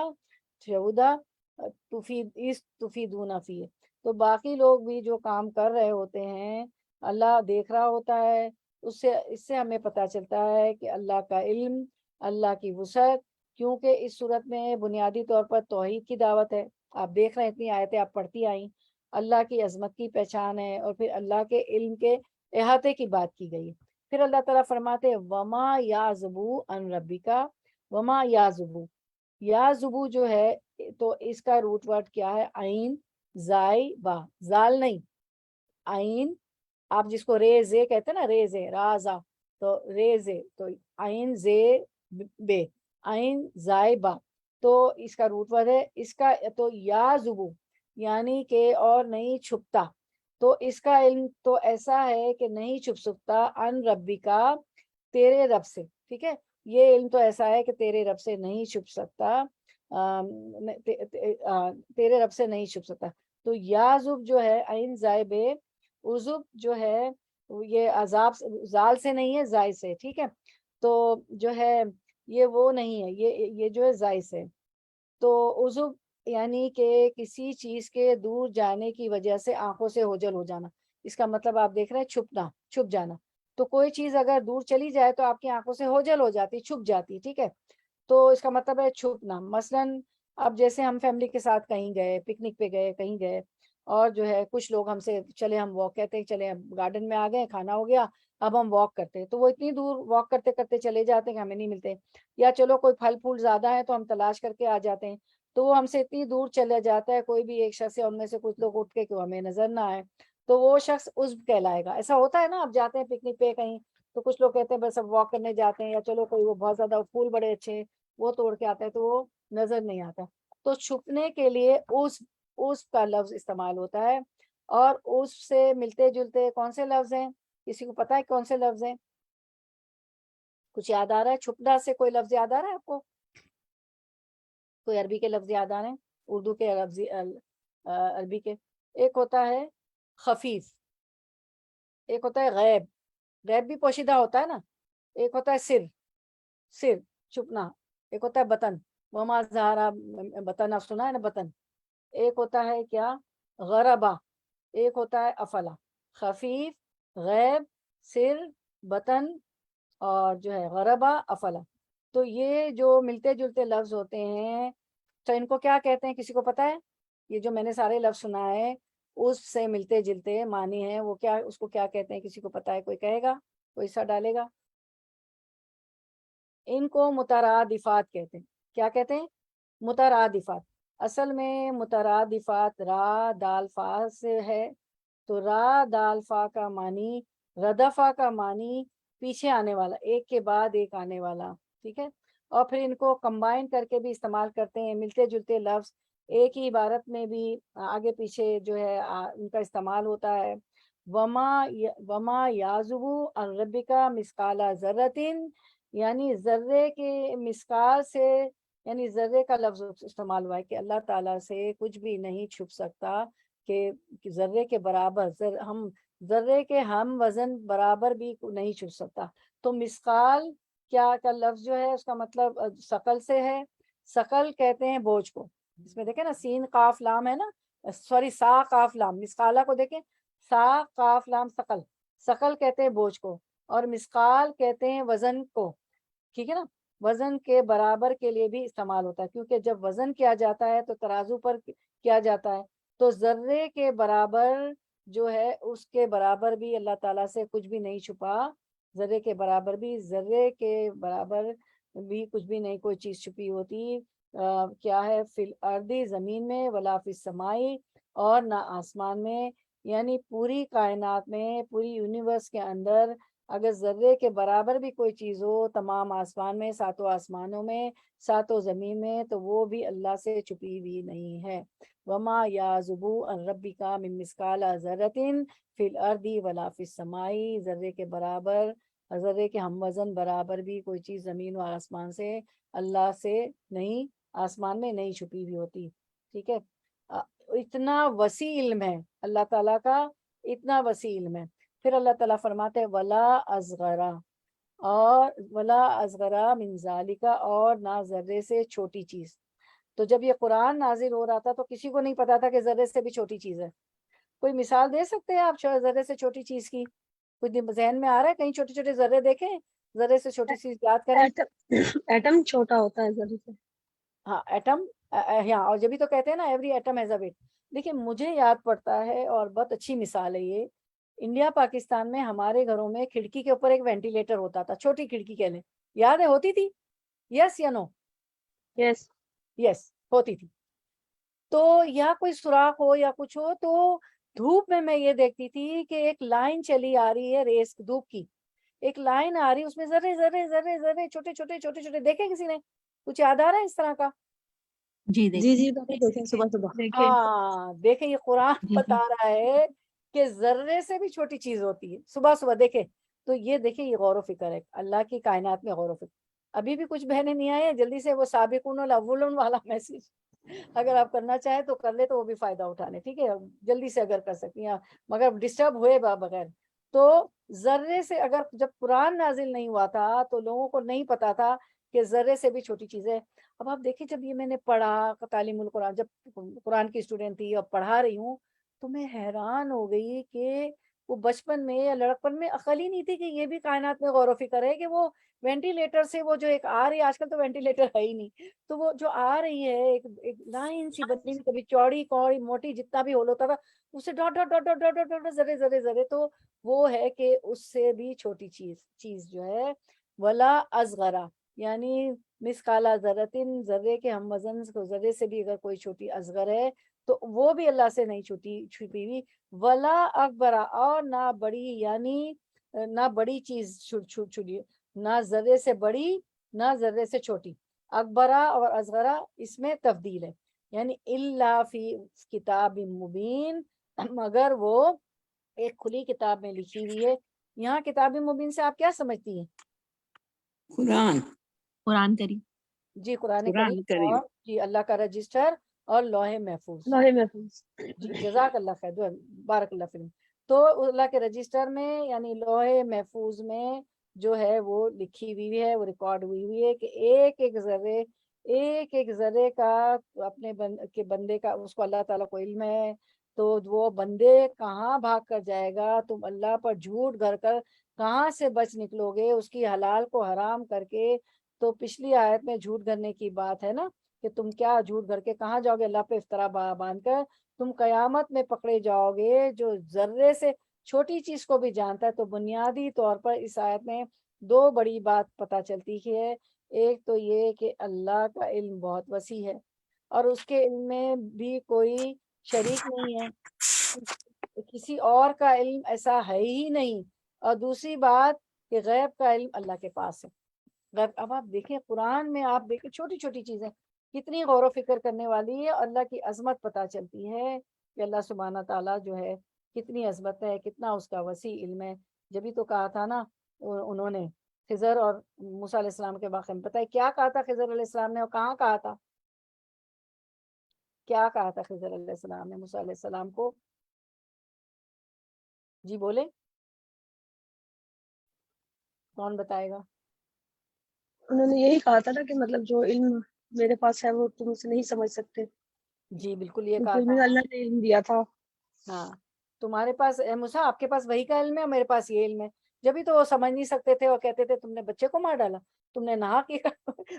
تفیدون فیہ، تو باقی لوگ بھی جو کام کر رہے ہوتے ہیں اللہ دیکھ رہا ہوتا ہے، اس سے ہمیں پتہ چلتا ہے کہ اللہ کا علم، اللہ کی وسعت، کیونکہ اس صورت میں بنیادی طور پر توحید کی دعوت ہے، آپ دیکھ رہے ہیں اتنی آیتیں آپ پڑھتی آئیں، اللہ کی عظمت کی پہچان ہے، اور پھر اللہ کے علم کے احاطے کی بات کی گئی۔ پھر اللہ تعالیٰ فرماتے وما یعزبو ان ربکا، وما یعزبو، یعزبو جو ہے تو اس کا روٹ ورڈ کیا ہے؟ عین زائی با، زال نہیں، عین، آپ جس کو رے زے کہتے ہیں نا، رے زے رازا، تو رے زے تو عین زے بے، عین زائے با، تو اس کا روٹ ورڈ ہے، اس کا تو یا زبو، یعنی کہ اور نہیں چھپتا، تو اس کا علم تو ایسا ہے کہ نہیں چھپ سکتا، ان ربی کا، تیرے رب سے، ٹھیک ہے، یہ علم تو ایسا ہے کہ تیرے رب سے نہیں چھپ سکتا، تیرے رب سے نہیں چھپ سکتا، تو یا زب جو ہے عین زائے بے، عزب جو ہے یہ عذاب زال سے نہیں ہے، زائے سے، ٹھیک ہے، تو جو ہے یہ وہ نہیں ہے، یہ جو ہے زائے سے، تو عزب یعنی کہ کسی چیز کے دور جانے کی وجہ سے آنکھوں سے اوجھل ہو جانا، اس کا مطلب آپ دیکھ رہے ہیں چھپنا، چھپ جانا، تو کوئی چیز اگر دور چلی جائے تو آپ کی آنکھوں سے اوجھل ہو جاتی، چھپ جاتی، ٹھیک ہے، تو اس کا مطلب ہے چھپنا۔ مثلاً اب جیسے ہم فیملی کے ساتھ کہیں گئے، پکنک پہ گئے، کہیں گئے، اور جو ہے کچھ لوگ ہم سے چلے ہم واک، کہتے ہیں چلے گارڈن میں آ گئے، کھانا ہو گیا، اب ہم واک کرتے ہیں، تو وہ اتنی دور واک کرتے کرتے چلے جاتے ہیں کہ ہمیں نہیں ملتے، یا چلو کوئی پھل پھول زیادہ ہے تو ہم تلاش کر کے آ جاتے ہیں، تو وہ ہم سے اتنی دور چلا جاتا ہے، کوئی بھی ایک شخص ہے ان میں سے کچھ لوگ اٹھ کے کہ ہمیں نظر نہ آئے، تو وہ شخص عزب کہلائے گا، ایسا ہوتا ہے نا، آپ جاتے ہیں پکنک پہ کہیں تو کچھ لوگ کہتے ہیں بس اب واک کرنے جاتے ہیں، یا چلو کوئی وہ بہت زیادہ پھول بڑے اچھے ہیں وہ توڑ کے آتا ہے تو وہ نظر نہیں آتا. تو چھپنے کے لیے اس کا لفظ استعمال ہوتا ہے. اور اس سے ملتے جلتے کون سے لفظ ہیں؟ کسی کو پتا ہے کون سے لفظ ہیں؟ کچھ یاد آ رہا ہے؟ چھپنا سے کوئی لفظ یاد آ رہا ہے آپ کو؟ کوئی عربی کے لفظ یاد آ رہے ہیں؟ اردو کے لفظ عربی کے. ایک ہوتا ہے خفیف، ایک ہوتا ہے غیب. غیب بھی پوشیدہ ہوتا ہے نا. ایک ہوتا ہے سر چھپنا. ایک ہوتا ہے بطن، وما ظہرا بطن، آپ سنا ہے نا بطن. ایک ہوتا ہے کیا؟ غربا. ایک ہوتا ہے افلا. خفیف، غیب، سر، بطن اور جو ہے غربا، افلا. تو یہ جو ملتے جلتے لفظ ہوتے ہیں تو ان کو کیا کہتے ہیں؟ کسی کو پتا ہے؟ یہ جو میں نے سارے لفظ سنا ہے اس سے ملتے جلتے معنی ہیں وہ کیا، اس کو کیا کہتے ہیں؟ کسی کو پتا ہے؟ کوئی کہے گا؟ کوئی حصہ ڈالے گا؟ ان کو مترادفات کہتے ہیں. کیا کہتے ہیں؟ مترادفات. اصل میں مترادفات را دال فا سے ہے. تو را دال فا کا معنی، ردفا کا معنی پیچھے آنے والا، ایک کے بعد ایک آنے والا. ٹھیک ہے. اور پھر ان کو کمبائن کر کے بھی استعمال کرتے ہیں. ملتے جلتے لفظ ایک ہی عبارت میں بھی آگے پیچھے جو ہے ان کا استعمال ہوتا ہے. وما یازبو عن ربک مثقال ذرۃ، یعنی ذرے کے مثقال سے، یعنی ذرے کا لفظ استعمال ہوا ہے کہ اللہ تعالیٰ سے کچھ بھی نہیں چھپ سکتا، کہ ذرے کے برابر ہم ذرے کے ہم وزن برابر بھی نہیں چھپ سکتا. تو مثقال کیا کا لفظ جو ہے اس کا مطلب ثقل سے ہے. ثقل کہتے ہیں بوجھ کو. اس میں دیکھیں نا سین قاف لام ہے نا، سوری سا قاف لام. مثقالہ کو دیکھیں، سا قاف لام ثقل. ثقل کہتے ہیں بوجھ کو، اور مثقال کہتے ہیں وزن کو. ٹھیک ہے نا. وزن کے برابر کے لیے بھی استعمال ہوتا ہے، کیونکہ جب وزن کیا جاتا ہے تو ترازو پر کیا جاتا ہے. تو ذرے کے برابر جو ہے اس کے برابر بھی اللہ تعالیٰ سے کچھ بھی نہیں چھپا. ذرے کے برابر بھی، ذرے کے برابر بھی کچھ بھی نہیں کوئی چیز چھپی ہوتی. کیا ہے؟ فی الارض، زمین میں، ولا فی السمائی، اور نہ آسمان میں. یعنی پوری کائنات میں، پوری یونیورس کے اندر اگر ذرے کے برابر بھی کوئی چیز ہو، تمام آسمان میں، ساتوں آسمانوں میں، ساتوں زمین میں، تو وہ بھی اللہ سے چھپی ہوئی نہیں ہے. وما یعزب عن ربک من مثقال ذرۃ فی الارض ولا فی السماء، ذرے کے برابر، ذرے کے ہم وزن برابر بھی کوئی چیز زمین و آسمان سے اللہ سے نہیں، آسمان میں نہیں چھپی ہوئی ہوتی. ٹھیک ہے. اتنا وسیع علم ہے اللہ تعالیٰ کا، اتنا وسیع علم ہے. پھر اللہ تعالیٰ فرماتے ہیں ولا اصغرا، اور ولا اصغرا من ذالک، اور نہ ذرے سے چھوٹی چیز. تو جب یہ قرآن نازل ہو رہا تھا تو کسی کو نہیں پتا تھا کہ ذرے سے بھی چھوٹی چیز ہے. کوئی مثال دے سکتے ہیں آپ ذرے سے چھوٹی چیز کی؟ کچھ ذہن میں آ رہا ہے کہیں؟ چھوٹے چھوٹے ذرے دیکھیں، ذرے سے چھوٹی چیز یاد کریں. ایٹم چھوٹا ہوتا ہے ذرے سے. ہاں ایٹم، ہاں. اور جبھی تو کہتے ہیں نا every atom has a weight. دیکھیں مجھے یاد پڑتا ہے، اور بہت اچھی مثال ہے یہ. انڈیا پاکستان میں ہمارے گھروں میں کھڑکی کے اوپر ایک وینٹیلیٹر ہوتا تھا، چھوٹی کھڑکی کہہ لیں. یاد ہے؟ ہوتی تھی؟ یس یا نو؟ یس. یس ہوتی تھی. تو یا کوئی سوراخ ہو یا کچھ ہو تو دھوپ میں یہ دیکھتی تھی کہ ایک لائن چلی آ رہی ہے، ریس دھوپ کی ایک لائن آ رہی، اس میں ذرے ذرے ذرے ذرے چھوٹے چھوٹے چھوٹے چھوٹے. دیکھے کسی نے؟ کچھ یاد آ رہا ہے اس طرح کا؟ جی جی دیکھیں. باقی دیکھیں صبح صبح. ہاں دیکھیں یہ قرآن بتا رہا ہے کہ ذرے سے بھی چھوٹی چیز ہوتی ہے. صبح صبح دیکھیں. تو یہ دیکھیں یہ غور و فکر ہے اللہ کی کائنات میں، غور و فکر. ابھی بھی کچھ بہنیں نہیں آئے ہیں، جلدی سے وہ سابقون الاولون والا میسج اگر آپ کرنا چاہیں تو کر لے، تو وہ بھی فائدہ اٹھا لیں. ٹھیک ہے، جلدی سے اگر کر سکتی ہیں مگر ڈسٹرب ہوئے بغیر. تو ذرے سے، اگر جب قرآن نازل نہیں ہوا تھا تو لوگوں کو نہیں پتا تھا کہ ذرے سے بھی چھوٹی چیز ہے. اب آپ دیکھیں جب یہ میں نے پڑھا تعلیم القرآن، جب قرآن کی اسٹوڈنٹ تھی اور پڑھا رہی ہوں تو میں حیران ہو گئی کہ وہ بچپن میں یا لڑکپن میں عقل ہی نہیں تھی کہ یہ بھی کائنات میں غور و فکر ہے کہ وہ وینٹیلیٹر سے وہ جو ایک آ رہی ہے، آج کل تو وینٹیلیٹر ہے ہی نہیں، تو وہ جو آ رہی ہے ایک لائن سی بنی ہوئی، کبھی چوڑی کوڑی موٹی جتنا بھی ہول ہوتا تھا، اسے dot dot dot dot dot dot ذرے ذرے ذرے. تو وہ ہے کہ اس سے بھی چھوٹی چیز جو ہے ولا اصغرا، یعنی مثقال ذرتن، ذرے کے ہم وزن کو ذرے سے بھی اگر کوئی چھوٹی اصغر ہے تو وہ بھی اللہ سے نہیں چھپی ہوئی. ولا اکبر، اور نہ بڑی، یعنی نہ بڑی چیز چھوٹی، نہ ذرے سے بڑی نہ ذرے سے چھوٹی. اکبرہ اور اصغرہ اس میں تفضیل ہے، یعنی الا فی کتاب مبین، مگر وہ ایک کھلی کتاب میں لکھی ہوئی ہے. یہاں کتاب مبین سے آپ کیا سمجھتی ہیں؟ قرآن. قرآن کریم. جی قرآن قرآن کریم کریم. اور جی اللہ کا رجسٹر اور لوح محفوظ. لوح محفوظ. جی جزاک اللہ خیر، بارک اللہ فیکم. تو اللہ کے رجسٹر میں یعنی لوح محفوظ میں جو ہے وہ لکھی ہوئی ہے، وہ ریکارڈ ہوئی ہے کہ ایک ایک ذرے کا اپنے بندے کا اس کو اللہ تعالیٰ کو علم ہے. تو وہ بندے کہاں بھاگ کر جائے گا، تم اللہ پر جھوٹ گھڑ کر کہاں سے بچ نکلو گے اس کی حلال کو حرام کر کے. تو پچھلی آیت میں جھوٹ گھڑنے کی بات ہے نا، کہ تم کیا جھوٹ گھڑ کے کہاں جاؤ گے، اللہ پہ افطرا باندھ کر تم قیامت میں پکڑے جاؤ گے. جو ذرے سے چھوٹی چیز کو بھی جانتا ہے. تو بنیادی طور پر اس آیت میں دو بڑی بات پتہ چلتی ہے. ایک تو یہ کہ اللہ کا علم بہت وسیع ہے اور اس کے علم میں بھی کوئی شریک نہیں ہے، کسی اور کا علم ایسا ہے ہی نہیں. اور دوسری بات کہ غیب کا علم اللہ کے پاس ہے. غیب اب آپ دیکھیں قرآن میں، آپ دیکھیں چھوٹی چھوٹی چیزیں کتنی غور و فکر کرنے والی ہے. اللہ کی عظمت پتہ چلتی ہے کہ اللہ سبحانہ تعالیٰ جو ہے کتنی عظمت ہے، کتنا اس کا وسیع علم ہے. جبھی تو کہا تھا نا انہوں نے خضر اور موسیٰ علیہ السلام کے بارے میں، پتہ ہے کیا کہا تھا خضر علیہ السلام نے اور کہاں کہا تھا؟ کیا کہا تھا خضر علیہ السلام نے موسیٰ علیہ السلام کو؟ جی بولے، کون بتائے گا؟ انہوں نے یہی کہا تھا نا کہ مطلب جو علم میرے پاس ہے وہ تم اسے نہیں سمجھ سکتے، جی بالکل یہ کہا کیونکہ تھا. مجھے اللہ نے علم دیا تھا. ہاں تمہارے پاس اے موسیٰ، آپ کے پاس وہی کا علم ہے اور میرے پاس یہ علم ہے. جبھی تو وہ سمجھ نہیں سکتے تھے اور کہتے تھے تم نے بچے کو مار ڈالا، تم نے نہا کیا.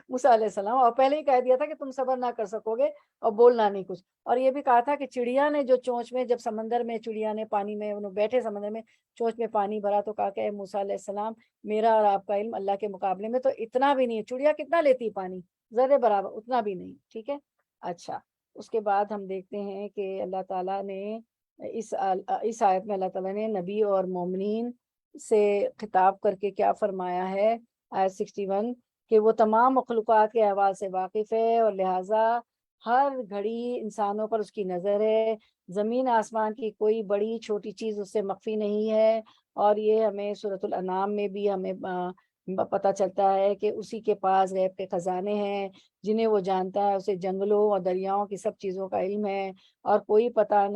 موسیٰ علیہ السلام اور پہلے ہی کہہ دیا تھا کہ تم صبر نہ کر سکو گے اور بولنا نہیں کچھ. اور یہ بھی کہا تھا کہ چڑیا نے جو چونچ میں، جب سمندر میں چڑیا نے پانی میں انہوں بیٹھے سمندر میں چونچ میں پانی بھرا تو کہا کہ اے موسیٰ علیہ السلام میرا اور آپ کا علم اللہ کے مقابلے میں تو اتنا بھی نہیں ہے. چڑیا کتنا لیتی پانی؟ ذرے برابر، اتنا بھی نہیں. ٹھیک ہے. اچھا اس کے بعد ہم دیکھتے ہیں کہ اللہ تعالیٰ نے اس آیت میں اللہ تعالیٰ نے نبی اور مومنین سے خطاب کر کے کیا فرمایا ہے، آیت 61، کہ وہ تمام مخلوقات کے احوال سے واقف ہے اور لہٰذا ہر گھڑی انسانوں پر اس کی نظر ہے. زمین آسمان کی کوئی بڑی چھوٹی چیز اس سے مخفی نہیں ہے. اور یہ ہمیں سورۃ الانعام میں بھی ہمیں پتہ چلتا ہے کہ اسی کے پاس غیب کے خزانے ہیں جنہیں وہ جانتا ہے. اسے جنگلوں اور دریاؤں کی سب چیزوں کا علم ہے اور کوئی پتہ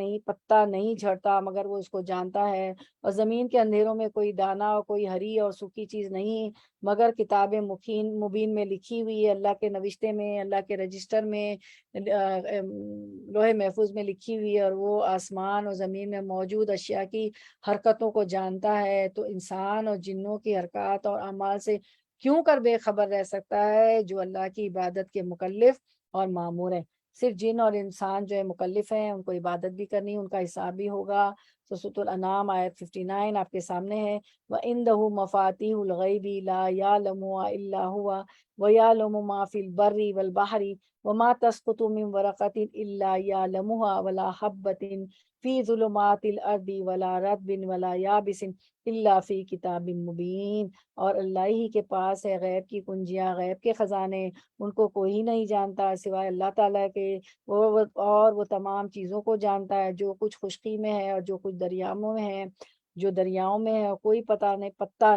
نہیں جھڑتا مگر وہ اس کو جانتا ہے. اور زمین کے اندھیروں میں کوئی دانہ اور کوئی ہری اور سوکھی چیز نہیں مگر کتاب مبین میں لکھی ہوئی ہے، اللہ کے نوشتے میں، اللہ کے رجسٹر میں، لوح محفوظ میں لکھی ہوئی ہے. اور وہ آسمان اور زمین میں موجود اشیاء کی حرکتوں کو جانتا ہے. تو انسان اور جنوں کی حرکات اور اعمال سے کیوں کر بے خبر رہ سکتا ہے جو اللہ کی عبادت کے مکلف اور مامور ہے. صرف جن اور انسان جو ہے مکلف ہیں، ان کو عبادت بھی کرنی، ان کا حساب بھی ہوگا. سورۃ الانعام آیت 59 آپ کے سامنے ہے. وَعِندَهُ مَفَاتِيحُ الْغَيْبِ لَا يَعْلَمُهَا إِلَّا هُوَ وَيَعْلَمُ مَا فِي الْبَرِّ وَالْبَحْرِ وَمَا تَسْقُطُ مِنْ وَرَقَةٍ إِلَّا يَعْلَمُهَا وَلَا حَبَّةٍ فِي ظُلُمَاتِ الْأَرْضِ وَلَا رَطْبٍ وَلَا يَابِسٍ إِلَّا فِي کتاب مبین. اور اللہ ہی کے پاس ہے غیب کی کنجیاں، غیب کے خزانے، ان کو کوئی نہیں جانتا سوائے اللہ تعالیٰ کے. وہ تمام چیزوں کو جانتا ہے، جو کچھ خشکی میں ہے اور جو کچھ دریاؤں میں ہے. جو دریاؤں میں ہے کوئی پتہ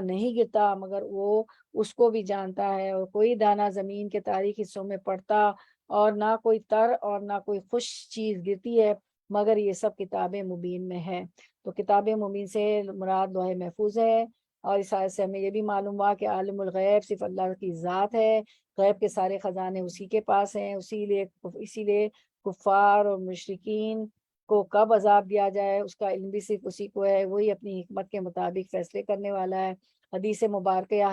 نہیں گرتا مگر وہ اس کو بھی جانتا ہے. اور کوئی دانہ زمین کے تاریک حصوں میں پڑتا اور نہ کوئی تر اور نہ کوئی خوش چیز گرتی ہے مگر یہ سب کتاب مبین میں ہے. تو کتاب مبین سے مراد لوح محفوظ ہے. اور اس آیت سے ہمیں یہ بھی معلوم ہوا کہ عالم الغیب صرف اللہ کی ذات ہے. غیب کے سارے خزانے اسی کے پاس ہیں. اسی لیے کفار اور مشرکین کو کب عذاب دیا جائے اس کا علم بھی صرف اسی کو ہے. وہی اپنی حکمت کے مطابق فیصلے کرنے والا ہے. حدیث مبارکہ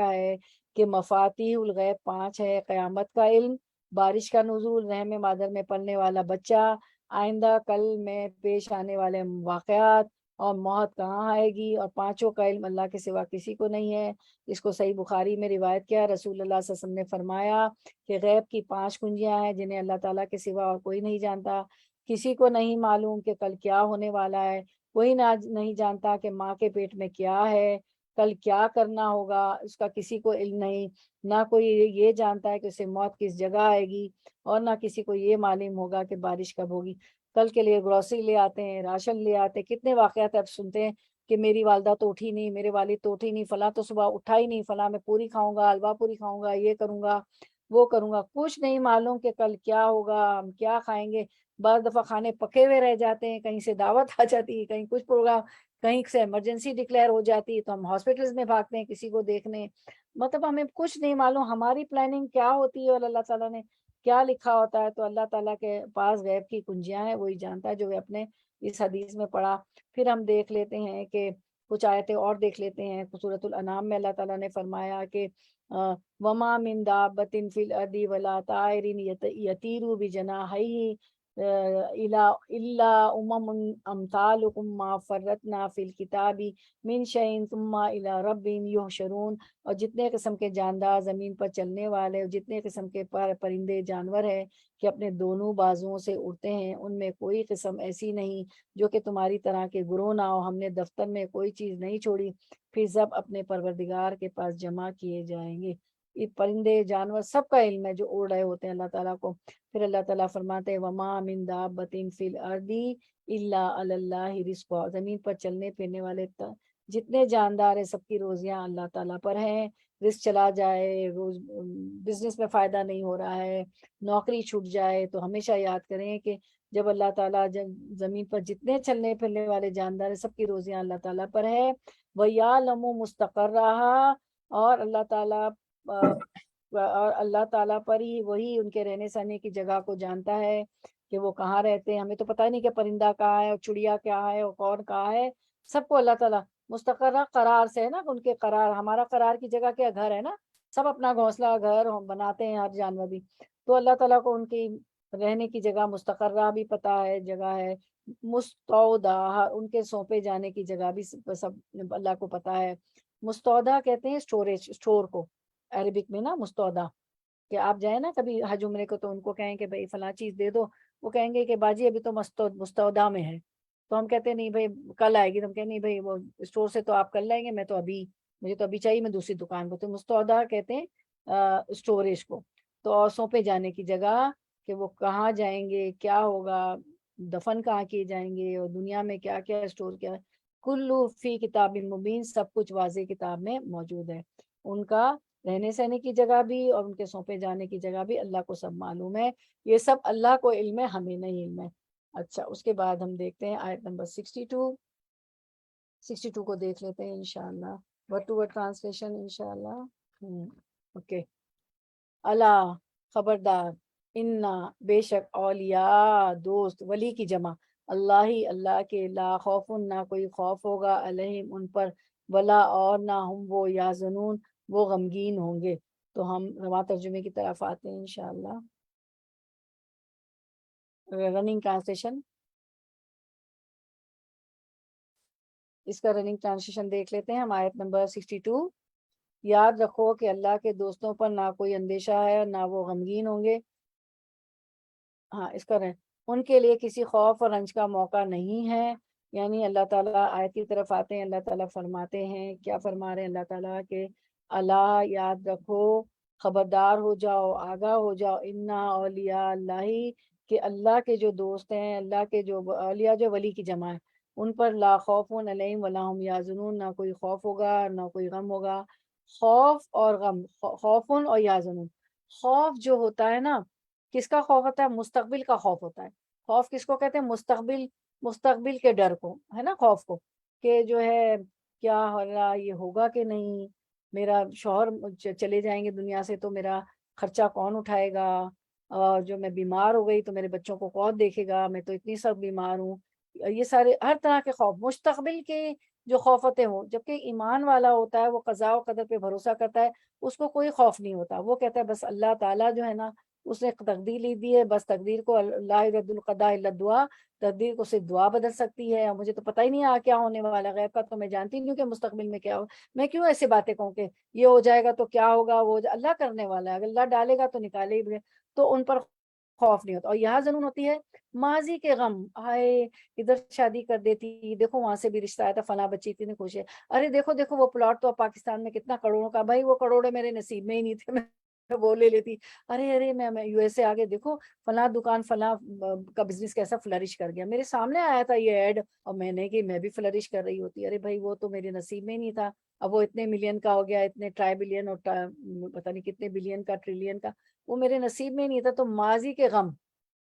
ہے کہ مفاتیح الغیب 5 ہے: قیامت کا علم، بارش کا نزول، رحم مادر میں پلنے والا بچہ، آئندہ کل میں پیش آنے والے واقعات، اور موت کہاں آئے گی. اور 5 کا علم اللہ کے سوا کسی کو نہیں ہے. اس کو صحیح بخاری میں روایت کیا، رسول اللہ صلی اللہ علیہ وسلم نے فرمایا کہ غیب کی 5 کنجیاں ہیں جنہیں اللہ تعالیٰ کے سوا اور کوئی نہیں جانتا. کسی کو نہیں معلوم کہ کل کیا ہونے والا ہے، کوئی نہیں جانتا کہ ماں کے پیٹ میں کیا ہے، کل کیا کرنا ہوگا، اس کا کسی کو علم نہیں، نہ کوئی یہ جانتا ہے کہ اسے موت کس جگہ آئے گی، اور نہ کسی کو یہ معلوم ہوگا کہ بارش کب ہوگی۔ کل کے لیے گروسری لے آتے ہیں، راشن لے آتے ہیں، کتنے واقعات اب سنتے ہیں کہ میری والدہ تو اٹھی نہیں، میرے والد تو اٹھی نہیں، فلاں تو صبح اٹھا ہی نہیں، فلاں میں پوری کھاؤں گا، حلوہ پوری کھاؤں گا، یہ کروں گا وہ کروں گا، کچھ نہیں معلوم کہ کل کیا ہوگا، ہم کیا کھائیں گے۔ بعض دفعہ کھانے پکے ہوئے رہ جاتے ہیں، کہیں سے دعوت آ جاتی ہے، کہیں کچھ پروگرام، کہیں سے ایمرجنسی ڈکلیئر ہو جاتی ہے تو ہم ہاسپٹلز میں بھاگتے ہیں کسی کو دیکھنے، مطلب ہمیں کچھ نہیں معلوم ہماری پلاننگ کیا ہوتی ہے اور اللہ تعالیٰ نے کیا لکھا ہوتا ہے۔ تو اللہ تعالیٰ کے پاس غیب کی کنجیاں ہیں، وہی جانتا ہے، جو وہ اپنے اس حدیث میں پڑھا۔ پھر ہم دیکھ لیتے ہیں کہ کچھ آیتیں اور دیکھ لیتے ہیں۔ سورۃ الانعام میں اللہ تعالیٰ نے فرمایا کہ وما من دابۃ فی الارض ولا طائر یطیر بجناحیہ الا امم امثالکم ما فرطنا فی الکتاب من شیء ثم الی ربہم یحشرون، اور جتنے قسم کے جاندار زمین پر چلنے والے، اور جتنے قسم کے پرندے جانور ہیں کہ اپنے دونوں بازوؤں سے اڑتے ہیں، ان میں کوئی قسم ایسی نہیں جو کہ تمہاری طرح کے گروہ نہ ہو، ہم نے دفتر میں کوئی چیز نہیں چھوڑی، پھر سب اپنے پروردگار کے پاس جمع کیے جائیں گے۔ یہ پرندے جانور سب کا علم ہے جو اڑ رہے ہوتے ہیں اللہ تعالیٰ کو۔ پھر اللہ تعالیٰ فرماتے ہیں وما من دابۃ فی الارض الا علی اللہ رزقها، زمین پر چلنے پھرنے والے جتنے جاندار ہیں سب کی روزیاں اللہ تعالیٰ پر ہیں۔ رزق چلا جائے، روز بزنس میں فائدہ نہیں ہو رہا ہے، نوکری چھوٹ جائے، تو ہمیشہ یاد کریں کہ جب اللہ تعالیٰ جب زمین پر جتنے چلنے پھرنے والے جاندار ہیں سب کی روزیاں اللہ تعالیٰ پر ہے۔ وَيَعْلَمُ مُسْتَقَرَّهَا، اور اللہ تعالیٰ پر ہی وہی ان کے رہنے سہنے کی جگہ کو جانتا ہے کہ وہ کہاں رہتے ہیں۔ ہمیں تو پتہ نہیں کہ پرندہ کہاں ہے اور چڑیا کیا ہے اور کون کہاں ہے، سب کو اللہ تعالیٰ مستقرہ قرار سے ہے نا، ان کے قرار، ہمارا قرار کی جگہ کیا گھر ہے نا، سب اپنا گھونسلہ گھر بناتے ہیں، ہر جانور بھی، تو اللہ تعالیٰ کو ان کی رہنے کی جگہ مستقرہ بھی پتہ ہے، جگہ ہے، مستودع ان کے سونپے جانے کی جگہ بھی سب اللہ کو پتہ ہے۔ مستودع کہتے ہیں اسٹوریج، اسٹور کو عربک میں نا مستودع، کہ آپ جائیں نا کبھی حج عمرے کو تو ان کو کہیں کہ بھائی فلاں چیز دے دو، وہ کہیں گے کہ باجی ابھی تو مستودع میں ہے، تو ہم کہتے ہیں نہیں بھائی کل آئے گی، تو ہم کہیں نہیں بھائی وہ اسٹور سے تو آپ کل لائیں گے، میں تو ابھی مجھے تو ابھی چاہیے، میں دوسری دکان کو، تو مستودع کہتے ہیں اسٹوریج کو۔ تو سونپے جانے کی جگہ کہ وہ کہاں جائیں گے، کیا ہوگا، دفن کہاں کیے جائیں گے، اور دنیا میں کیا کیا اسٹور کیا، کلو فی کتاب مبین، سب کچھ واضح کتاب میں موجود ہے۔ ان کا رہنے سہنے کی جگہ بھی اور ان کے سونپے جانے کی جگہ بھی اللہ کو سب معلوم ہے، یہ سب اللہ کو علم ہے، ہمیں نہیں علم ہے۔ اچھا، اس کے بعد ہم دیکھتے ہیں آیت نمبر 62 کو دیکھ لیتے ہیں انشاءاللہ، ورڈ ٹو ورڈ ٹرانسلیشن انشاءاللہ۔ اوکے، اللہ خبردار، انا بے شک، اولیاء دوست، ولی کی جمع، اللہ کے، لا خوف نہ کوئی خوف ہوگا، علیہم ان پر، ولا اور نہ ہم وہ یحزنون وہ غمگین ہوں گے۔ تو ہم رواں ترجمے کی طرف آتے ہیں انشاءاللہ۔ رننگ ٹرانسلیشن، اس کا رننگ ٹرانسلیشن دیکھ لیتے ہیں ہم، آیت نمبر 62۔ یاد رکھو کہ اللہ کے دوستوں پر نہ کوئی اندیشہ ہے، نہ وہ غمگین ہوں گے۔ ہاں، اس کا ان کے لیے کسی خوف اور رنج کا موقع نہیں ہے، یعنی اللہ تعالیٰ آیت کی طرف آتے ہیں، اللہ تعالیٰ فرماتے ہیں، کیا فرما رہے ہیں اللہ تعالیٰ کہ اللہ یاد رکھو، خبردار ہو جاؤ، آگاہ ہو جاؤ، انا اولیاء اللہ، کہ اللہ کے جو دوست ہیں، اللہ کے جو اولیاء، جو ولی کی جمع ہے، ان پر لا خوف علیہم ولا هم یحزنون، نہ کوئی خوف ہوگا نہ کوئی غم ہوگا۔ خوف اور غم، خوف اور یحزنون، خوف جو ہوتا ہے نا، کس کا خوف ہوتا ہے؟ مستقبل کا خوف ہوتا ہے۔ خوف کس کو کہتے ہیں؟ مستقبل کے ڈر کو، ہے نا، خوف کو، کہ جو ہے کیا ہو رہا، یہ ہوگا کہ نہیں، میرا شوہر چلے جائیں گے دنیا سے تو میرا خرچہ کون اٹھائے گا، اور جو میں بیمار ہو گئی تو میرے بچوں کو کون دیکھے گا، میں تو اتنی سب بیمار ہوں، یہ سارے ہر طرح کے خوف، مستقبل کے جو خوف ہوتے ہوں۔ جبکہ ایمان والا ہوتا ہے وہ قضاء و قدر پہ بھروسہ کرتا ہے، اس کو کوئی خوف نہیں ہوتا، وہ کہتا ہے بس اللہ تعالیٰ جو ہے نا اس نے تقدیر لی دی ہے، بس تقدیر کو، لا يرد القضاء الا الدعاء، تقدیر کو صرف دعا بدل سکتی ہے، اور مجھے تو پتہ ہی نہیں کیا ہونے والا، غیب کا تو میں جانتی نہیں ہوں کہ مستقبل میں کیا ہو، میں کیوں ایسے باتیں کہوں کہ یہ ہو جائے گا تو کیا ہوگا، وہ اللہ کرنے والا ہے، اگر اللہ ڈالے گا تو نکالے ہی، تو ان پر خوف نہیں ہوتا. اور یہاں ضرور ہوتی ہے ماضی کے غم, ہائے ادھر شادی کر دیتی, دیکھو وہاں سے بھی رشتہ آیا تھا, فلاں بچی اتنی خوش ہے, ارے دیکھو دیکھو وہ پلاٹ تو اب پاکستان میں کتنا کروڑوں کا, بھائی وہ کروڑے میرے نصیب میں ہی نہیں تھے, میں وہ لے لیتی. ارے میں یو ایس اے آگے, دیکھو فلاں دکان فلاں کا بزنس کیسا فلرش کر گیا, میرے سامنے آیا تھا یہ ایڈ اور میں نے کہ میں بھی فلرش کر رہی ہوتی. ارے بھائی وہ تو میرے نصیب میں ہی نہیں تھا, اب وہ اتنے ملین کا ہو گیا, اتنے ٹرائی بلین اور پتہ نہیں کتنے بلین کا, ٹریلین کا, وہ میرے نصیب میں ہی نہیں تھا. تو ماضی کے غم,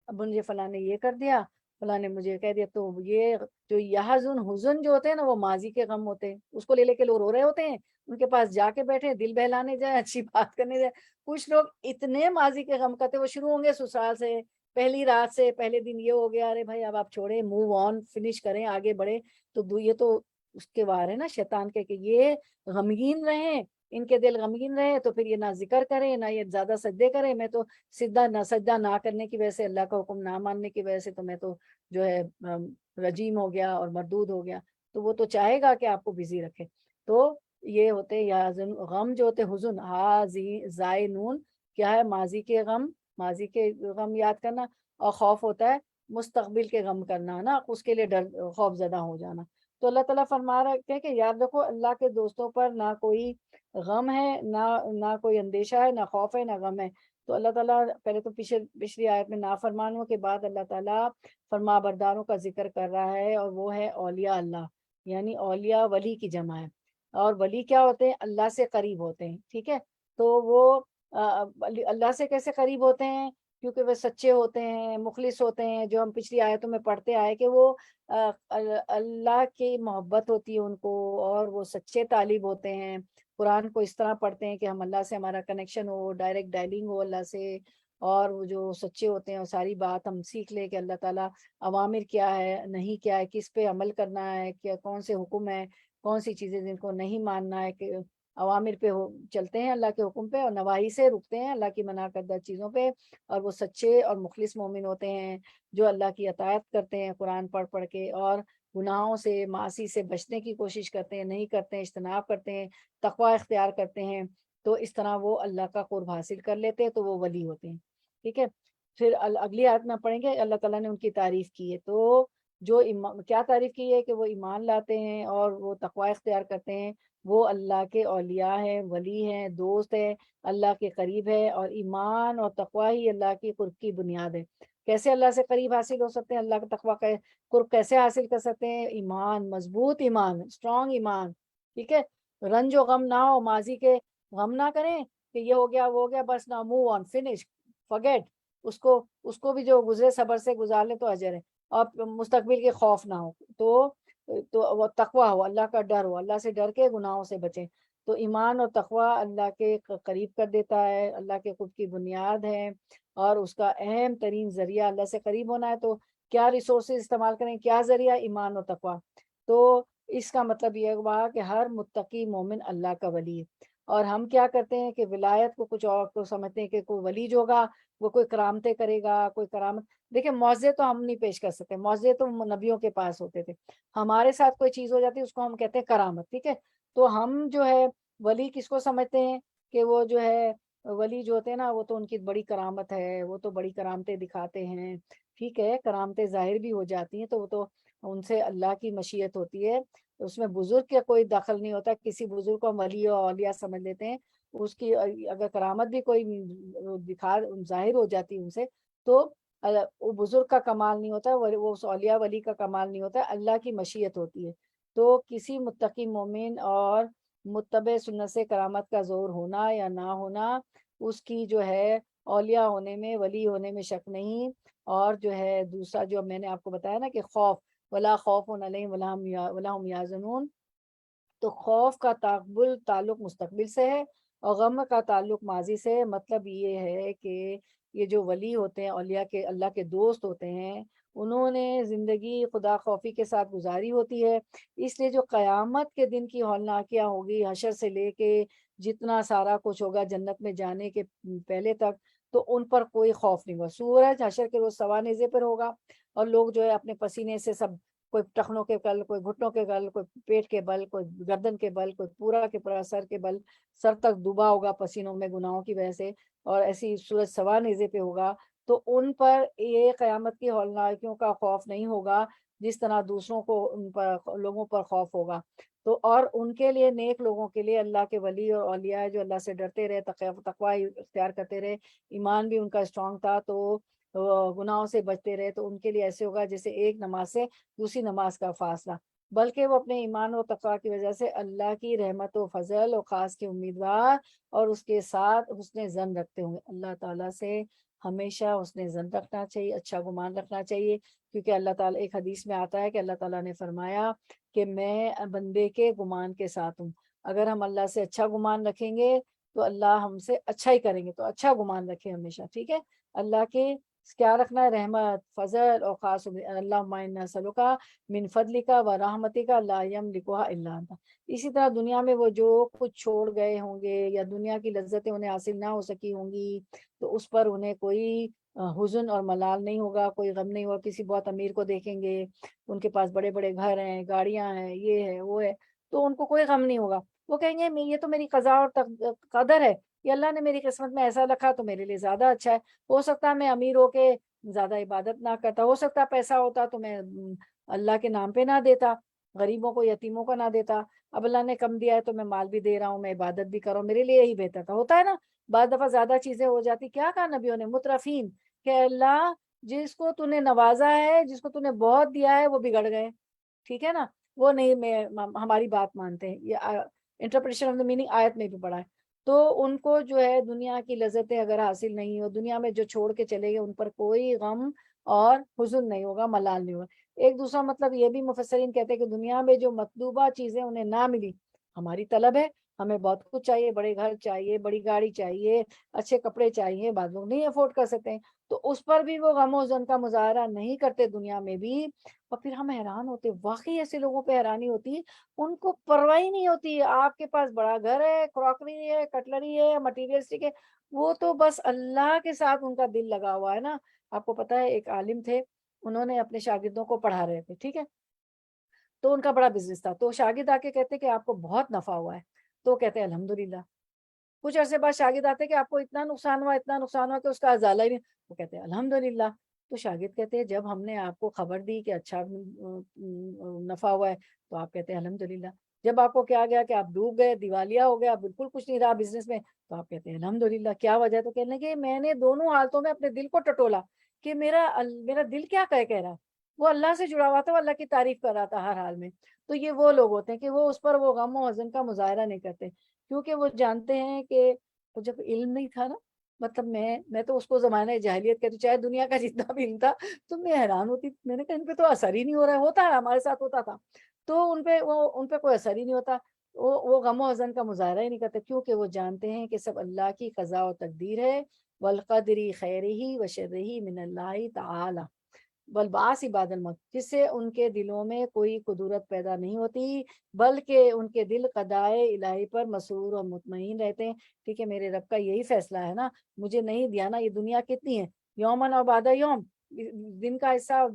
اب مجھے فلاں نے یہ کر دیا, فلاں نے مجھے کہہ دیا, تو یہ جو یحزن حزن جو ہوتے ہیں نا وہ ماضی کے غم ہوتے ہیں, اس کو لے لے کے لوگ رو رہے ہوتے ہیں, ان کے پاس جا کے بیٹھے دل بہلانے جائیں, اچھی بات کرنے جائیں. کچھ لوگ اتنے ماضی کے غم کرتے, وہ شروع ہوں گے سسرال سے, پہلی رات سے, پہلے دن یہ ہو گیا, ارے بھائی اب آپ چھوڑیں, موو آن, فنش کریں, آگے بڑھے. تو یہ تو اس کے وار ہے نا شیطان کے, کہ یہ غمگین رہیں, ان کے دل غمگین رہے, تو پھر یہ نہ ذکر کریں نہ یہ زیادہ سجدے کریں. میں تو سجدہ نہ کرنے کی وجہ سے, اللہ کا حکم نہ ماننے کی وجہ سے, تو میں تو جو ہے رجیم ہو گیا اور مردود ہو گیا. تو وہ تو چاہے گا کہ آپ کو بزی رکھے. تو یہ ہوتے یا غم جو ہوتے, حزن ہا زائے نون, کیا ہے ماضی کے غم, ماضی کے غم یاد کرنا, اور خوف ہوتا ہے مستقبل کے غم کرنا نا, اس کے لیے ڈر خوف زدہ ہو جانا. تو اللہ تعالیٰ فرما رہا ہے کہ یاد رکھو اللہ کے دوستوں پر نہ کوئی غم ہے, نہ کوئی اندیشہ ہے, نہ خوف ہے, نہ غم ہے. تو اللہ تعالیٰ پہلے تو پچھلی آیت میں نافرمانوں کے بعد اللہ تعالیٰ فرما برداروں کا ذکر کر رہا ہے, اور وہ ہے اولیاء اللہ, یعنی اولیاء ولی کی جمع ہے. اور ولی کیا ہوتے ہیں, اللہ سے قریب ہوتے ہیں. ٹھیک ہے, تو وہ اللہ سے کیسے قریب ہوتے ہیں, کیونکہ وہ سچے ہوتے ہیں, مخلص ہوتے ہیں, جو ہم پچھلی آیتوں میں پڑھتے آئے کہ وہ اللہ کی محبت ہوتی ہے ان کو, اور وہ سچے طالب ہوتے ہیں. قرآن کو اس طرح پڑھتے ہیں کہ ہم اللہ سے ہمارا کنیکشن ہو, ڈائریکٹ ڈائلنگ ہو اللہ سے, اور وہ جو سچے ہوتے ہیں اور ساری بات ہم سیکھ لیں کہ اللہ تعالیٰ اوامر کیا ہے, نہیں کیا ہے, کس پہ عمل کرنا ہے, کیا کون سے حکم ہے, کون سی چیزیں جن کو نہیں ماننا ہے, کہ اوامر پہ چلتے ہیں اللہ کے حکم پہ, اور نواہی سے رکتے ہیں اللہ کی منع کردہ چیزوں پہ. اور وہ سچے اور مخلص مومن ہوتے ہیں جو اللہ کی اطاعت کرتے ہیں قرآن پڑھ پڑھ کے, اور گناہوں سے معاصی سے بچنے کی کوشش کرتے ہیں, نہیں کرتے ہیں, اجتناب کرتے ہیں, تقوی اختیار کرتے ہیں. تو اس طرح وہ اللہ کا قرب حاصل کر لیتے ہیں, تو وہ ولی ہوتے ہیں. ٹھیک ہے, پھر اگلی آیت میں پڑھیں گے اللہ تعالیٰ نے ان کی تعریف کی ہے. تو جو کیا تعریف کی ہے, کہ وہ ایمان لاتے ہیں اور وہ تقوی اختیار کرتے ہیں, وہ اللہ کے اولیاء ہیں, ولی ہیں, دوست ہیں, اللہ کے قریب ہے. اور ایمان اور تقوی ہی اللہ کی قرب کی بنیاد ہے. کیسے اللہ سے قریب حاصل ہو سکتے ہیں, اللہ کا تقوی کا قرب کیسے حاصل کر سکتے ہیں, ایمان, مضبوط ایمان, اسٹرانگ ایمان. ٹھیک ہے, رنج و غم نہ ہو, ماضی کے غم نہ کریں کہ یہ ہو گیا وہ ہو گیا, بس نہ, موو آن, فنش, فرگیٹ, اس کو بھی جو گزرے صبر سے گزار لیں تو اجر ہے. اور مستقبل کے خوف نہ ہو, تو وہ تقوی ہو, اللہ کا ڈر ہو, اللہ سے ڈر کے گناہوں سے بچیں. تو ایمان اور تقوی اللہ کے قریب کر دیتا ہے, اللہ کے قرب کی بنیاد ہے, اور اس کا اہم ترین ذریعہ اللہ سے قریب ہونا ہے. تو کیا ریسورسز استعمال کریں, کیا ذریعہ, ایمان اور تقوی. تو اس کا مطلب یہ ہوا کہ ہر متقی مومن اللہ کا ولی ہے. اور ہم کیا کرتے ہیں کہ ولایت کو کچھ اور کو سمجھتے ہیں, کہ کوئی ولی جو ہوگا وہ کوئی کرامتیں کرے گا, کوئی کرامت. دیکھیں معجزے تو ہم نہیں پیش کر سکتے, معجزے تو نبیوں کے پاس ہوتے تھے. ہمارے ساتھ کوئی چیز ہو جاتی ہے اس کو ہم کہتے ہیں کرامت. ٹھیک ہے, تو ہم جو ہے ولی کس کو سمجھتے ہیں, کہ وہ جو ہے ولی جو ہوتے ہیں نا, وہ تو ان کی بڑی کرامت ہے, وہ تو بڑی کرامتیں دکھاتے ہیں. ٹھیک ہے, کرامتیں ظاہر بھی ہو جاتی ہیں, تو وہ تو ان سے اللہ کی مشیت ہوتی ہے, اس میں بزرگ کا کوئی دخل نہیں ہوتا. کسی بزرگ کو ہم ولی اور اولیاء سمجھ لیتے ہیں, اس کی اگر کرامت بھی کوئی دکھا ظاہر ہو جاتی ان سے, تو وہ بزرگ کا کمال نہیں ہوتا, وہ اولیاء ولی کا کمال نہیں ہوتا, اللہ کی مشیت ہوتی ہے. تو کسی متقی مومن اور متبع سنت سے کرامت کا زور ہونا یا نہ ہونا, اس کی جو ہے اولیاء ہونے میں, ولی ہونے میں شک نہیں. اور جو ہے دوسرا جو میں نے آپ کو بتایا نا, کہ خوف, ولا خوف علیہم ولا هم یحزنون, تو خوف کا تعلق مستقبل سے ہے, اور غم کا تعلق ماضی سے ہے. مطلب یہ ہے کہ یہ جو ولی ہوتے ہیں, اولیاء کے, اللہ کے دوست ہوتے ہیں, انہوں نے زندگی خدا خوفی کے ساتھ گزاری ہوتی ہے. اس لیے جو قیامت کے دن کی ہولناکیاں ہوگی, حشر سے لے کے جتنا سارا کچھ ہوگا جنت میں جانے کے پہلے تک, تو ان پر کوئی خوف نہیں ہوگا. سورج حشر کے روز سوا نیزے پر ہوگا, اور لوگ جو ہے اپنے پسینے سے سب, کوئی ٹخنوں کے بل, کوئی گھٹنوں کے بل, کوئی پیٹ کے بل, کوئی گردن کے بل, کوئی پورا کے پورا سر کے بل, سر تک ڈوبا ہوگا پسینوں میں گناہوں کی وجہ سے. اور ایسی سورج سوا نیزے پہ ہوگا, تو ان پر یہ قیامت کی ہولناکیوں کا خوف نہیں ہوگا جس طرح دوسروں کو ان پر لوگوں پر خوف ہوگا۔ تو اور ان کے لیے، نیک لوگوں کے لیے، اللہ کے ولی اور اولیاء جو اللہ سے ڈرتے رہے، تقوی اختیار کرتے رہے، ایمان بھی ان کا اسٹرانگ تھا، تو گناہوں سے بچتے رہے، تو ان کے لیے ایسے ہوگا جیسے ایک نماز سے دوسری نماز کا فاصلہ، بلکہ وہ اپنے ایمان و تقوی کی وجہ سے اللہ کی رحمت و فضل و خاص کے امیدوار اور اس کے ساتھ حسن ظن رکھتے ہوں گے۔ اللہ تعالیٰ سے ہمیشہ حسن ظن رکھنا چاہیے، اچھا گمان رکھنا چاہیے، کیونکہ اللہ تعالیٰ، ایک حدیث میں آتا ہے کہ اللہ تعالیٰ نے فرمایا کہ میں بندے کے گمان کے ساتھ ہوں۔ اگر ہم اللہ سے اچھا گمان رکھیں گے تو اللہ ہم سے اچھا ہی کریں گے، تو اچھا گمان رکھیں ہمیشہ، ٹھیک ہے۔ اللہ کے کیا رکھنا ہے؟ رحمت، فضل اور خاص اللہم انا نسألک من فضلک و رحمتک لا یملکها الا انت۔ اسی طرح دنیا میں وہ جو کچھ چھوڑ گئے ہوں گے یا دنیا کی لذتیں انہیں حاصل نہ ہو سکی ہوں گی، تو اس پر انہیں کوئی حزن اور ملال نہیں ہوگا، کوئی غم نہیں ہوگا۔ کسی بہت امیر کو دیکھیں گے، ان کے پاس بڑے بڑے گھر ہیں، گاڑیاں ہیں، یہ ہے وہ ہے، تو ان کو کوئی غم نہیں ہوگا۔ وہ کہیں گے یہ تو میری قضا اور قدر ہے، یہ اللہ نے میری قسمت میں ایسا رکھا تو میرے لیے زیادہ اچھا ہے۔ ہو سکتا ہے میں امیر ہو کے زیادہ عبادت نہ کرتا، ہو سکتا ہے پیسہ ہوتا تو میں اللہ کے نام پہ نہ دیتا، غریبوں کو، یتیموں کو نہ دیتا۔ اب اللہ نے کم دیا ہے تو میں مال بھی دے رہا ہوں، میں عبادت بھی کر رہا ہوں، میرے لیے یہی بہتر تھا۔ ہوتا ہے نا بعض دفعہ زیادہ چیزیں ہو جاتی۔ کیا کہا نبیوں نے؟ مترفین، کہ اللہ جس کو تو نے نوازا ہے، جس کو تو نے بہت دیا ہے، وہ بگڑ گئے، ٹھیک ہے نا، وہ نہیں میں ہماری بات مانتے ہیں۔ یہ انٹرپریشن آف دا میننگ آیت میں بھی پڑھا ہے۔ تو ان کو جو ہے دنیا کی لذتیں اگر حاصل نہیں ہو، دنیا میں جو چھوڑ کے چلے گئے، ان پر کوئی غم اور حزن نہیں ہوگا، ملال نہیں ہوگا۔ ایک دوسرا مطلب یہ بھی مفسرین کہتے ہیں کہ دنیا میں جو مطلوبہ چیزیں انہیں نہ ملی، ہماری طلب ہے، ہمیں بہت کچھ چاہیے، بڑے گھر چاہیے، بڑی گاڑی چاہیے، اچھے کپڑے چاہیے، بعض لوگ نہیں افورڈ کر سکتے ہیں، تو اس پر بھی وہ غم و حزن کا مظاہرہ نہیں کرتے دنیا میں بھی۔ اور پھر ہم حیران ہوتے، واقعی ایسے لوگوں پہ حیرانی ہوتی، ان کو پرواہ ہی نہیں ہوتی۔ آپ کے پاس بڑا گھر ہے، کراکری ہے، کٹلری ہے، مٹیریلسٹک ہے، وہ تو بس اللہ کے ساتھ ان کا دل لگا ہوا ہے نا۔ آپ کو پتا ہے ایک عالم تھے، انہوں نے اپنے شاگردوں کو پڑھا رہے تھے، ٹھیک ہے، تو ان کا بڑا بزنس تھا، تو شاگرد آ کے کہتے کہ آپ کو بہت نفع ہوا ہے، تو کہتے ہیں الحمدللہ۔ کچھ عرصے بعد شاگرد آتے کہ آپ کو اتنا نقصان ہوا، اتنا نقصان ہوا کہ اس کا ازالہ ہی نہیں، وہ کہتے ہیں الحمدللہ۔ تو شاگرد کہتے ہیں جب ہم نے آپ کو خبر دی کہ اچھا نفع ہوا ہے، تو آپ کہتے ہیں الحمدللہ۔ جب آپ کو کیا گیا کہ آپ ڈوب گئے، دیوالیہ ہو گیا، بالکل کچھ نہیں رہا بزنس میں، تو آپ کہتے ہیں الحمدللہ۔ کیا وجہ ہے؟ تو کہنے کہ میں نے دونوں حالتوں میں اپنے دل کو ٹٹولا کہ میرا دل کیا کہہ رہا ہے، وہ اللہ سے جڑا ہوا تھا، وہ اللہ کی تعریف کر رہا تھا ہر حال میں۔ تو یہ وہ لوگ ہوتے ہیں کہ وہ اس پر وہ غم و حزن کا مظاہرہ نہیں کرتے، کیونکہ وہ جانتے ہیں کہ جب علم نہیں تھا نا، مطلب میں تو اس کو زمانہ جاہلیت کہتی، چاہے دنیا کا جتنا بھی علم تھا، تو میں حیران ہوتی، میں نے کہا ان پہ تو اثر ہی نہیں ہو رہا ہے، ہوتا ہے ہمارے ساتھ ہوتا تھا، تو ان پہ کوئی اثر ہی نہیں ہوتا، وہ غم و حزن کا مظاہرہ ہی نہیں کرتے، کیونکہ وہ جانتے ہیں کہ سب اللہ کی قضاء و تقدیر ہے، والقدر خیرہ و شرہ من اللہ تعالی والبعث بعد الموت، جس سے ان کے دلوں میں کوئی قدرت پیدا نہیں ہوتی، بلکہ ان کے دل قضائے الہی پر مسرور اور مطمئن رہتے ہیں۔ ٹھیک ہے، میرے رب کا یہی فیصلہ ہے نا، مجھے نہیں دیا نا، یہ دنیا کتنی ہے، یومن اور بعد یوم، دن کا حصہ اور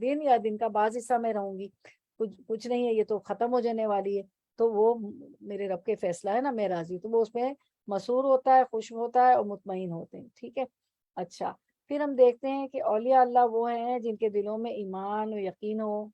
دن یا دن کا بعض حصہ میں رہوں گی، کچھ نہیں ہے، یہ تو ختم ہو جانے والی ہے، تو وہ میرے رب کے فیصلہ ہے نا، میں راضی ہوں، تو وہ اس میں مسرور ہوتا ہے، خوش ہوتا ہے اور مطمئن ہوتے ہیں، ٹھیک ہے۔ اچھا، پھر ہم دیکھتے ہیں کہ اولیاء اللہ وہ ہیں جن کے دلوں میں ایمان و یقین ہو۔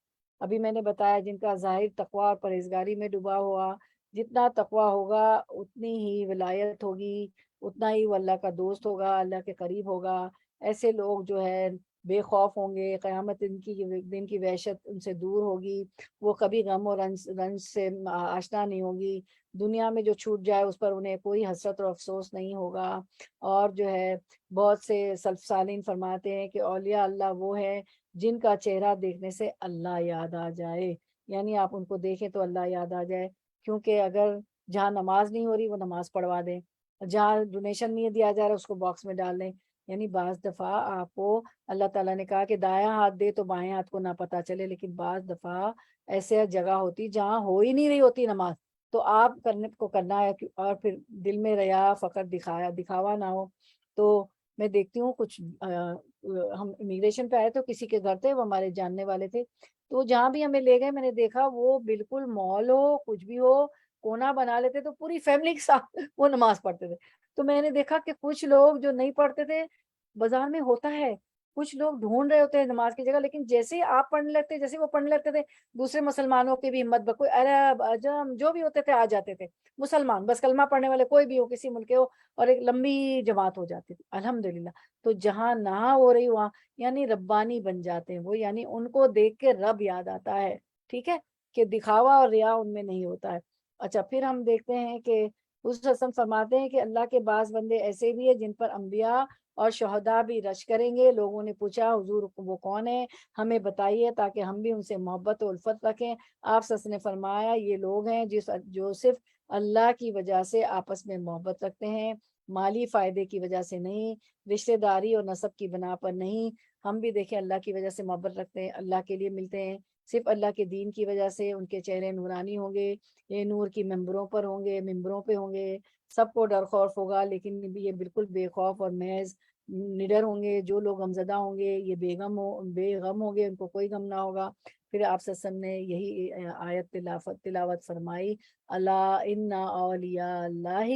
ابھی میں نے بتایا جن کا ظاہر تقوی اور پرہیزگاری میں ڈوبا ہوا، جتنا تقوی ہوگا اتنی ہی ولایت ہوگی، اتنا ہی وہ اللہ کا دوست ہوگا، اللہ کے قریب ہوگا۔ ایسے لوگ جو ہے بے خوف ہوں گے، قیامت دن کی وحشت ان سے دور ہوگی، وہ کبھی غم اور رنج سے آشنا نہیں ہوگی، دنیا میں جو چھوٹ جائے اس پر انہیں کوئی حسرت اور افسوس نہیں ہوگا۔ اور جو ہے بہت سے سلف صالحین فرماتے ہیں کہ اولیاء اللہ وہ ہے جن کا چہرہ دیکھنے سے اللہ یاد آ جائے، یعنی آپ ان کو دیکھیں تو اللہ یاد آ جائے، کیونکہ اگر جہاں نماز نہیں ہو رہی وہ نماز پڑھوا دیں، جہاں ڈونیشن نہیں دیا جا رہا اس کو باکس میں ڈال دیں۔ یعنی بعض دفعہ آپ کو اللہ تعالیٰ نے کہا کہ دایاں ہاتھ دے تو بائیں ہاتھ کو نہ پتہ چلے، لیکن بعض دفعہ ایسے جگہ ہوتی جہاں ہو ہی نہیں رہی ہوتی نماز، تو آپ کرنا ہے، اور پھر دل میں ریا فقر دکھاوا نہ ہو۔ تو میں دیکھتی ہوں کچھ ہم امیگریشن پہ آئے تو کسی کے گھر تھے، وہ ہمارے جاننے والے تھے، تو جہاں بھی ہمیں لے گئے میں نے دیکھا وہ بالکل مال ہو کچھ بھی ہو کونا بنا لیتے، تو پوری فیملی کے ساتھ وہ نماز پڑھتے تھے۔ تو میں نے دیکھا کہ کچھ لوگ جو نہیں پڑھتے تھے بازار میں ہوتا ہے، کچھ لوگ ڈھونڈ رہے ہوتے ہیں نماز کی جگہ، لیکن جیسے ہی آپ پڑھنے لگتے، جیسے وہ پڑھنے لگتے تھے، دوسرے مسلمانوں کی بھی ہمت، کوئی عرب عجم جو بھی ہوتے تھے آ جاتے تھے، مسلمان بس کلمہ پڑھنے والے کوئی بھی ہو، کسی ملک کے ہو، اور ایک لمبی جماعت ہو جاتی تھی الحمدللہ۔ تو جہاں نہ ہو رہی وہاں یعنی ربانی بن جاتے ہیں وہ، یعنی ان کو دیکھ کے رب یاد آتا ہے، ٹھیک ہے، کہ دکھاوا اور ریا ان میں نہیں ہوتا ہے۔ اچھا پھر ہم دیکھتے ہیں کہ اس وسلم فرماتے ہیں کہ اللہ کے بعض بندے ایسے بھی ہیں جن پر انبیاء اور شہداء بھی رش کریں گے۔ لوگوں نے پوچھا حضور وہ کون ہے، ہمیں بتائیے تاکہ ہم بھی ان سے محبت و الفت رکھیں۔ آپ صلی اللہ علیہ وسلم نے فرمایا یہ لوگ ہیں جو صرف اللہ کی وجہ سے آپس میں محبت رکھتے ہیں، مالی فائدے کی وجہ سے نہیں، رشتہ داری اور نسب کی بنا پر نہیں۔ ہم بھی دیکھیں اللہ کی وجہ سے محبت رکھتے ہیں، اللہ کے لیے ملتے ہیں، صرف اللہ کے دین کی وجہ سے۔ ان کے چہرے نورانی ہوں گے، یہ نور کی ممبروں پر ہوں گے، ممبروں پہ ہوں گے، سب کو ڈر خوف ہوگا، لیکن یہ بالکل بے خوف اور محض نڈر ہوں گے۔ جو لوگ غمزدہ ہوں گے یہ بے غم ہوں گے، ان کو کوئی غم نہ ہوگا۔ پھر آپ صلی اللہ علیہ وسلم نے یہی آیت تلاوت فرمائی، الا ان اولیاء اللہ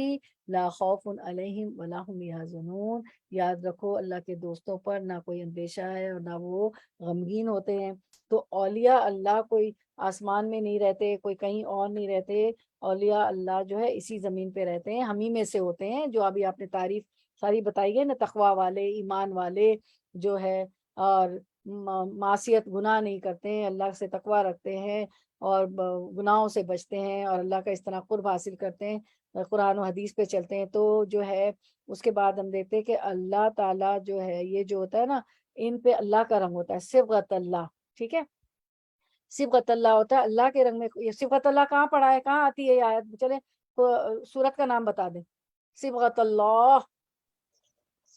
لا خوف علیہم ولا هم یحزنون، یاد رکھو اللہ کے دوستوں پر نہ کوئی اندیشہ ہے اور نہ وہ غمگین ہوتے ہیں۔ تو اولیاء اللہ کوئی آسمان میں نہیں رہتے، کوئی کہیں اور نہیں رہتے، اولیاء اللہ جو ہے اسی زمین پہ رہتے ہیں، ہم ہی میں سے ہوتے ہیں، جو ابھی آپ نے تعریف ساری بتائی گئی نا، تقوی والے، ایمان والے جو ہے، اور معصیت گناہ نہیں کرتے ہیں، اللہ سے تقوی رکھتے ہیں اور گناہوں سے بچتے ہیں اور اللہ کا اس طرح قرب حاصل کرتے ہیں، قرآن و حدیث پہ چلتے ہیں۔ تو جو ہے اس کے بعد ہم دیکھتے ہیں کہ اللہ تعالیٰ جو ہے یہ جو ہوتا ہے نا، ان پہ اللہ کا رنگ ہوتا ہے، صبغت اللہ، ٹھیک ہے، صبغت اللہ ہوتا ہے اللہ کے رنگ میں۔ یہ صبغت اللہ کہاں پڑھا ہے، کہاں آتی ہے یہ آیت؟ چلے سورت کا نام بتا دیں، صبغت اللہ۔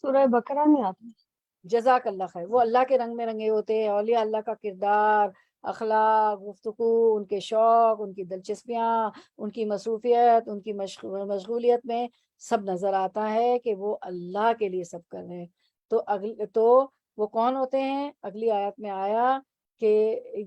سورہ بقرہ میں آتا ہے۔ جزاک اللہ خیر۔ وہ اللہ کے رنگ میں رنگے ہوتے ہیں، اولیاء اللہ کا کردار، اخلاق، گفتگو، ان کے شوق، ان کی دلچسپیاں، ان کی مصروفیت، ان کی مشغولیت میں سب نظر آتا ہے کہ وہ اللہ کے لیے سب کر رہے ہیں۔ تو وہ کون ہوتے ہیں؟ اگلی آیت میں آیا کہ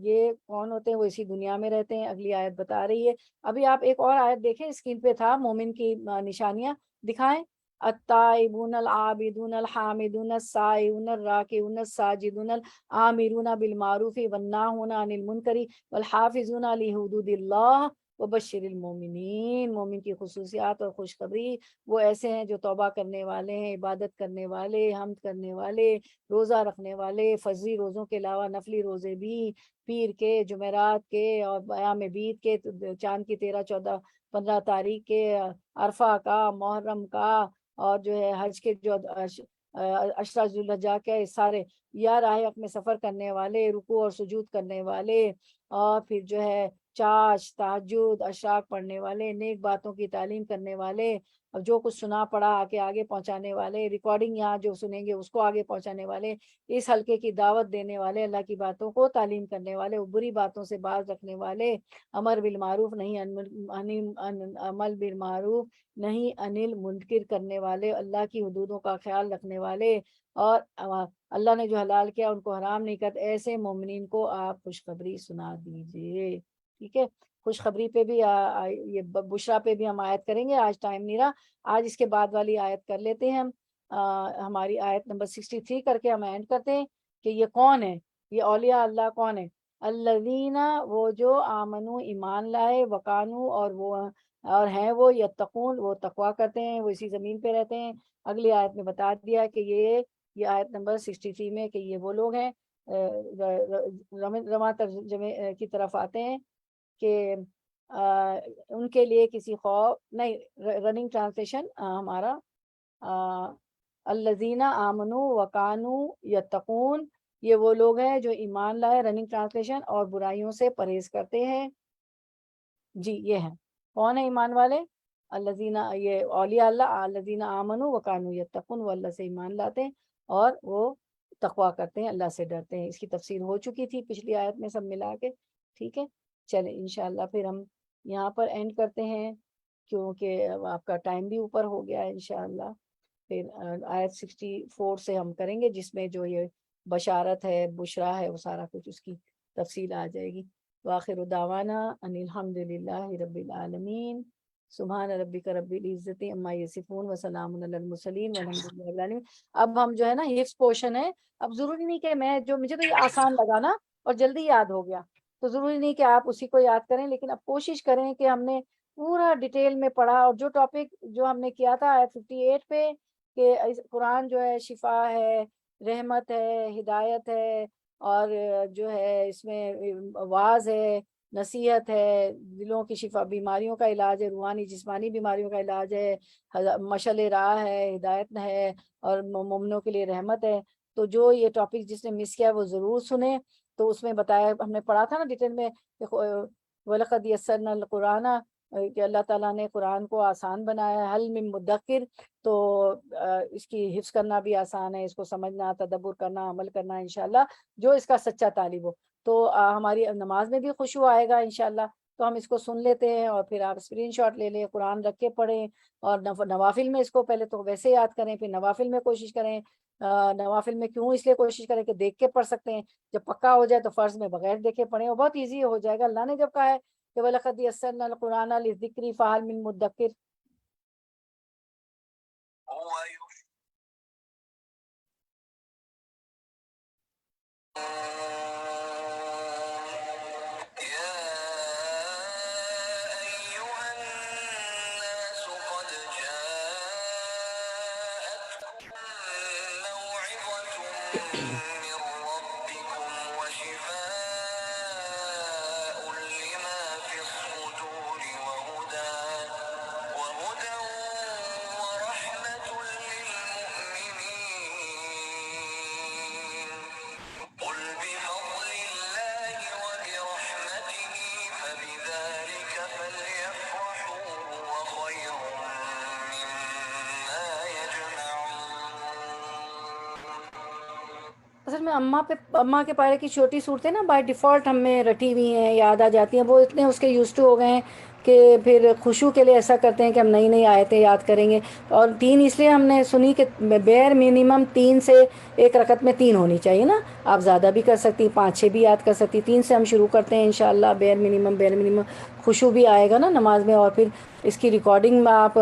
یہ کون ہوتے ہیں، وہ اسی دنیا میں رہتے ہیں، اگلی آیت بتا رہی ہے۔ ابھی آپ ایک اور آیت دیکھیں، اسکرین پہ تھا مومن کی نشانیاں، دکھائیں۔ التائبون العابدون الحامدون السائحون الراکعون الساجدون الآمرون بالمعروف والناہون عن المنکر والحافظون لحدود اللہ وبشر المومنین۔ مومن کی خصوصیات اور خوشخبری، وہ ایسے ہیں جو توبہ کرنے والے ہیں، عبادت کرنے والے، حمد کرنے والے، روزہ رکھنے والے، فرضی روزوں کے علاوہ نفلی روزے بھی، پیر کے، جمعرات کے اور ایام بیت کے، چاند کی 13 14 15 تاریخ کے، عرفہ کا، محرم کا، اور جو ہے حج کے جو عشرہ ذوالحجہ کے سارے، یا راہ حق میں سفر کرنے والے، رکوع اور سجود کرنے والے، اور پھر جو ہے چاش، تہجد، اشراق پڑھنے والے، نیک باتوں کی تعلیم کرنے والے، اور جو کچھ سنا پڑا آگے پہنچانے والے، ریکارڈنگ یہاں جو سنیں گے اس کو آگے پہنچانے والے، اس حلقے کی دعوت دینے والے، اللہ کی باتوں کو تعلیم کرنے والے، بری باتوں سے باز رکھنے والے، امر بالمعروف نہیں عمل بالمعروف نہیں انل منکر کرنے والے، اللہ کی حدودوں کا خیال رکھنے والے، اور اللہ نے جو حلال کیا ان کو حرام نہیں کرتے، ایسے مومنین کو آپ خوشخبری سنا دیجئے، ٹھیک ہے۔ خوشخبری پہ بھی یہ بشرا پہ بھی ہم آیت کریں گے، آج ٹائم نہیں رہا، آج اس کے بعد والی آیت کر لیتے ہیں ہم، ہماری آیت نمبر 63 کر کے ہم اینڈ کرتے ہیں کہ یہ کون ہے، یہ اولیاء اللہ کون ہے؟ الذین، وہ جو آمنو ایمان لائے، وکانو اور ہیں وہ یتقون، وہ تقوی کرتے ہیں، وہ اسی زمین پہ رہتے ہیں۔ اگلی آیت میں بتا دیا کہ یہ آیت نمبر 63 میں کہ یہ وہ لوگ ہیں، رواں ترجمے کی طرف آتے ہیں کہ ان کے لیے کسی خوف نہیں، رننگ ٹرانسلیشن ہمارا الذین آمنوا وکانوا یتقون، یہ وہ لوگ ہیں جو ایمان لائے، رننگ ٹرانسلیشن، اور برائیوں سے پرہیز کرتے ہیں۔ جی یہ ہیں، کون ہے ایمان والے؟ الذین، یہ اولیاء اللہ، الذین آمنوا وکانوا یتقون، وہ اللہ سے ایمان لاتے ہیں اور وہ تقوی کرتے ہیں، اللہ سے ڈرتے ہیں۔ اس کی تفسیر ہو چکی تھی پچھلی آیت میں سب ملا کے، ٹھیک ہے۔ چلیں انشاءاللہ پھر ہم یہاں پر اینڈ کرتے ہیں، کیونکہ آپ کا ٹائم بھی اوپر ہو گیا ہے۔ انشاءاللہ پھر آیت 64 سے ہم کریں گے، جس میں جو یہ بشارت ہے، بشرا ہے، وہ سارا کچھ اس کی تفصیل آ جائے گی۔ وآخر دعوانا ان الحمد للہ رب العالمین۔ سبحان ربک رب العزت عما یصفون وسلام علی المرسلین والحمد للہ رب العالمین۔ اب ہم جو ہے نا حفظ پورشن ہے، اب ضروری نہیں کہ مجھے تو یہ آسان لگا نا اور جلدی یاد ہو گیا، تو ضروری نہیں کہ آپ اسی کو یاد کریں، لیکن اب کوشش کریں کہ ہم نے پورا ڈیٹیل میں پڑھا، اور جو ٹاپک جو ہم نے کیا تھا 58 پہ کہ قرآن جو ہے شفا ہے، رحمت ہے، ہدایت ہے، اور جو ہے اس میں واعظ ہے، نصیحت ہے، دلوں کی شفا، بیماریوں کا علاج ہے، روحانی جسمانی بیماریوں کا علاج ہے، مشعل راہ ہے، ہدایت ہے، اور مومنوں کے لیے رحمت ہے۔ تو جو یہ ٹاپک جس نے مس کیا وہ ضرور سنیں۔ تو اس میں بتایا، ہم نے پڑھا تھا نا ڈیٹیل میں کہ وَلَقَدْ يَسَّرْنَا الْقُرْآنَ، کہ اللہ تعالیٰ نے قرآن کو آسان بنایا ہے، حل من مدکر، تو اس کی حفظ کرنا بھی آسان ہے، اس کو سمجھنا، تدبر کرنا، عمل کرنا انشاءاللہ جو اس کا سچا طالب ہو۔ تو ہماری نماز میں بھی خشوع آئے گا انشاءاللہ۔ تو ہم اس کو سن لیتے ہیں اور پھر آپ اسکرین شاٹ لے لیں، قرآن رکھ کے پڑھیں، اور نوافل میں اس کو پہلے تو ویسے یاد کریں، پھر نوافل میں کوشش کریں۔ نوافل میں کیوں اس لیے کوشش کریں کہ دیکھ کے پڑھ سکتے ہیں، جب پکا ہو جائے تو فرض میں بغیر دیکھے پڑھیں، اور بہت ایزی ہو جائے گا۔ اللہ نے جب کہا ہے کہ وَلَقَدْ يَسَّرْنَا الْقُرْآنَ لِلذِّكْرِ فَهَلْ مِن مُدَّكِرٍ، هو يا أيها الناس قد جاءتكم موعظة من ربكم وشفاء لما في الصدور وهدى ورحمة للمؤمنين قل بفضل الله وبرحمته فبذلك فليفرحوا هو خير مما يجمعون۔ اصل میں اماں کے پارے کی چھوٹی صورتیں نا بائی ڈیفالٹ ہم میں رٹی ہوئی ہیں، یاد آ جاتی ہیں، وہ اتنے اس کے یوز ٹو ہو گئے ہیں کہ پھر خشوع کے لیے ایسا کرتے ہیں کہ ہم نئی نئی آیتیں یاد کریں گے۔ اور 3 اس لیے ہم نے سنی کہ بیر منیمم 3 سے ایک رکعت میں 3 ہونی چاہیے نا، آپ زیادہ بھی کر سکتی، 5-6 بھی یاد کر سکتی، 3 سے ہم شروع کرتے ہیں انشاءاللہ، بیر منیمم خشوع بھی آئے گا نا نماز میں۔ اور پھر اس کی ریکارڈنگ میں آپ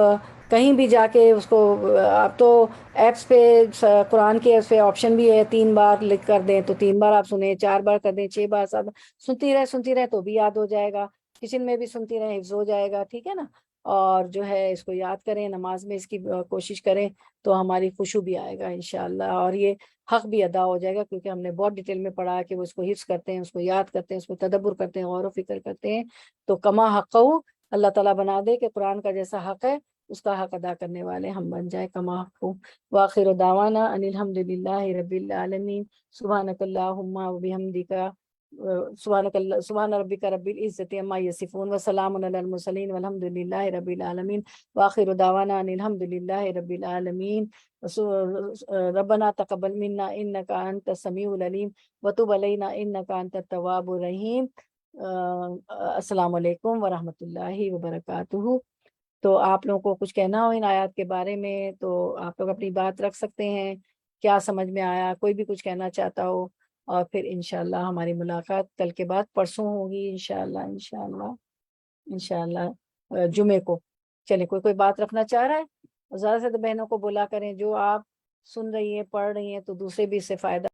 کہیں بھی جا کے اس کو، آپ تو ایپس پہ قرآن کے اس پہ آپشن بھی ہے 3 بار لکھ کر دیں تو 3 بار آپ سنیں، 4 بار کر دیں، 6 بار، سب سنتی رہے تو بھی یاد ہو جائے گا، کچن میں بھی سنتی رہے حفظ ہو جائے گا، ٹھیک ہے نا۔ اور جو ہے اس کو یاد کریں، نماز میں اس کی کوشش کریں تو ہماری خشوع بھی آئے گا انشاءاللہ، اور یہ حق بھی ادا ہو جائے گا، کیونکہ ہم نے بہت ڈیٹیل میں پڑھا کہ وہ اس کو حفظ کرتے ہیں، اس کو یاد کرتے ہیں، اس کو تدبر کرتے ہیں، غور و فکر کرتے ہیں، تو کما حقہ اللہ تعالیٰ بنا دے کہ قرآن کا جیسا حق ہے اس کا حق ادا کرنے والے ہم بن جائیں کما حق ہو۔ وآخر دعوانا ان الحمد للہ رب العالمین۔ سبحانک اللہم وبحمدک، سبحان ربک رب العزت عما یصفون وسلام علی المرسلین والحمد للہ رب العالمین۔ وآخر دعوانا ان الحمد للہ رب العالمین۔ ربنا تقبل منا انک انت السمیع العلیم وتب علینا انک انت التواب الرحیم۔ السلام علیکم ورحمۃ اللہ وبرکاتہ۔ تو آپ لوگوں کو کچھ کہنا ہو ان آیات کے بارے میں تو آپ لوگ اپنی بات رکھ سکتے ہیں، کیا سمجھ میں آیا، کوئی بھی کچھ کہنا چاہتا ہو، اور پھر انشاءاللہ ہماری ملاقات کل کے بعد پرسوں ہوگی انشاءاللہ جمعے کو۔ چلیں، کوئی بات رکھنا چاہ رہا ہے؟ زیادہ سے زیادہ بہنوں کو بولا کریں جو آپ سن رہی ہیں، پڑھ رہی ہیں، تو دوسرے بھی اس سے فائدہ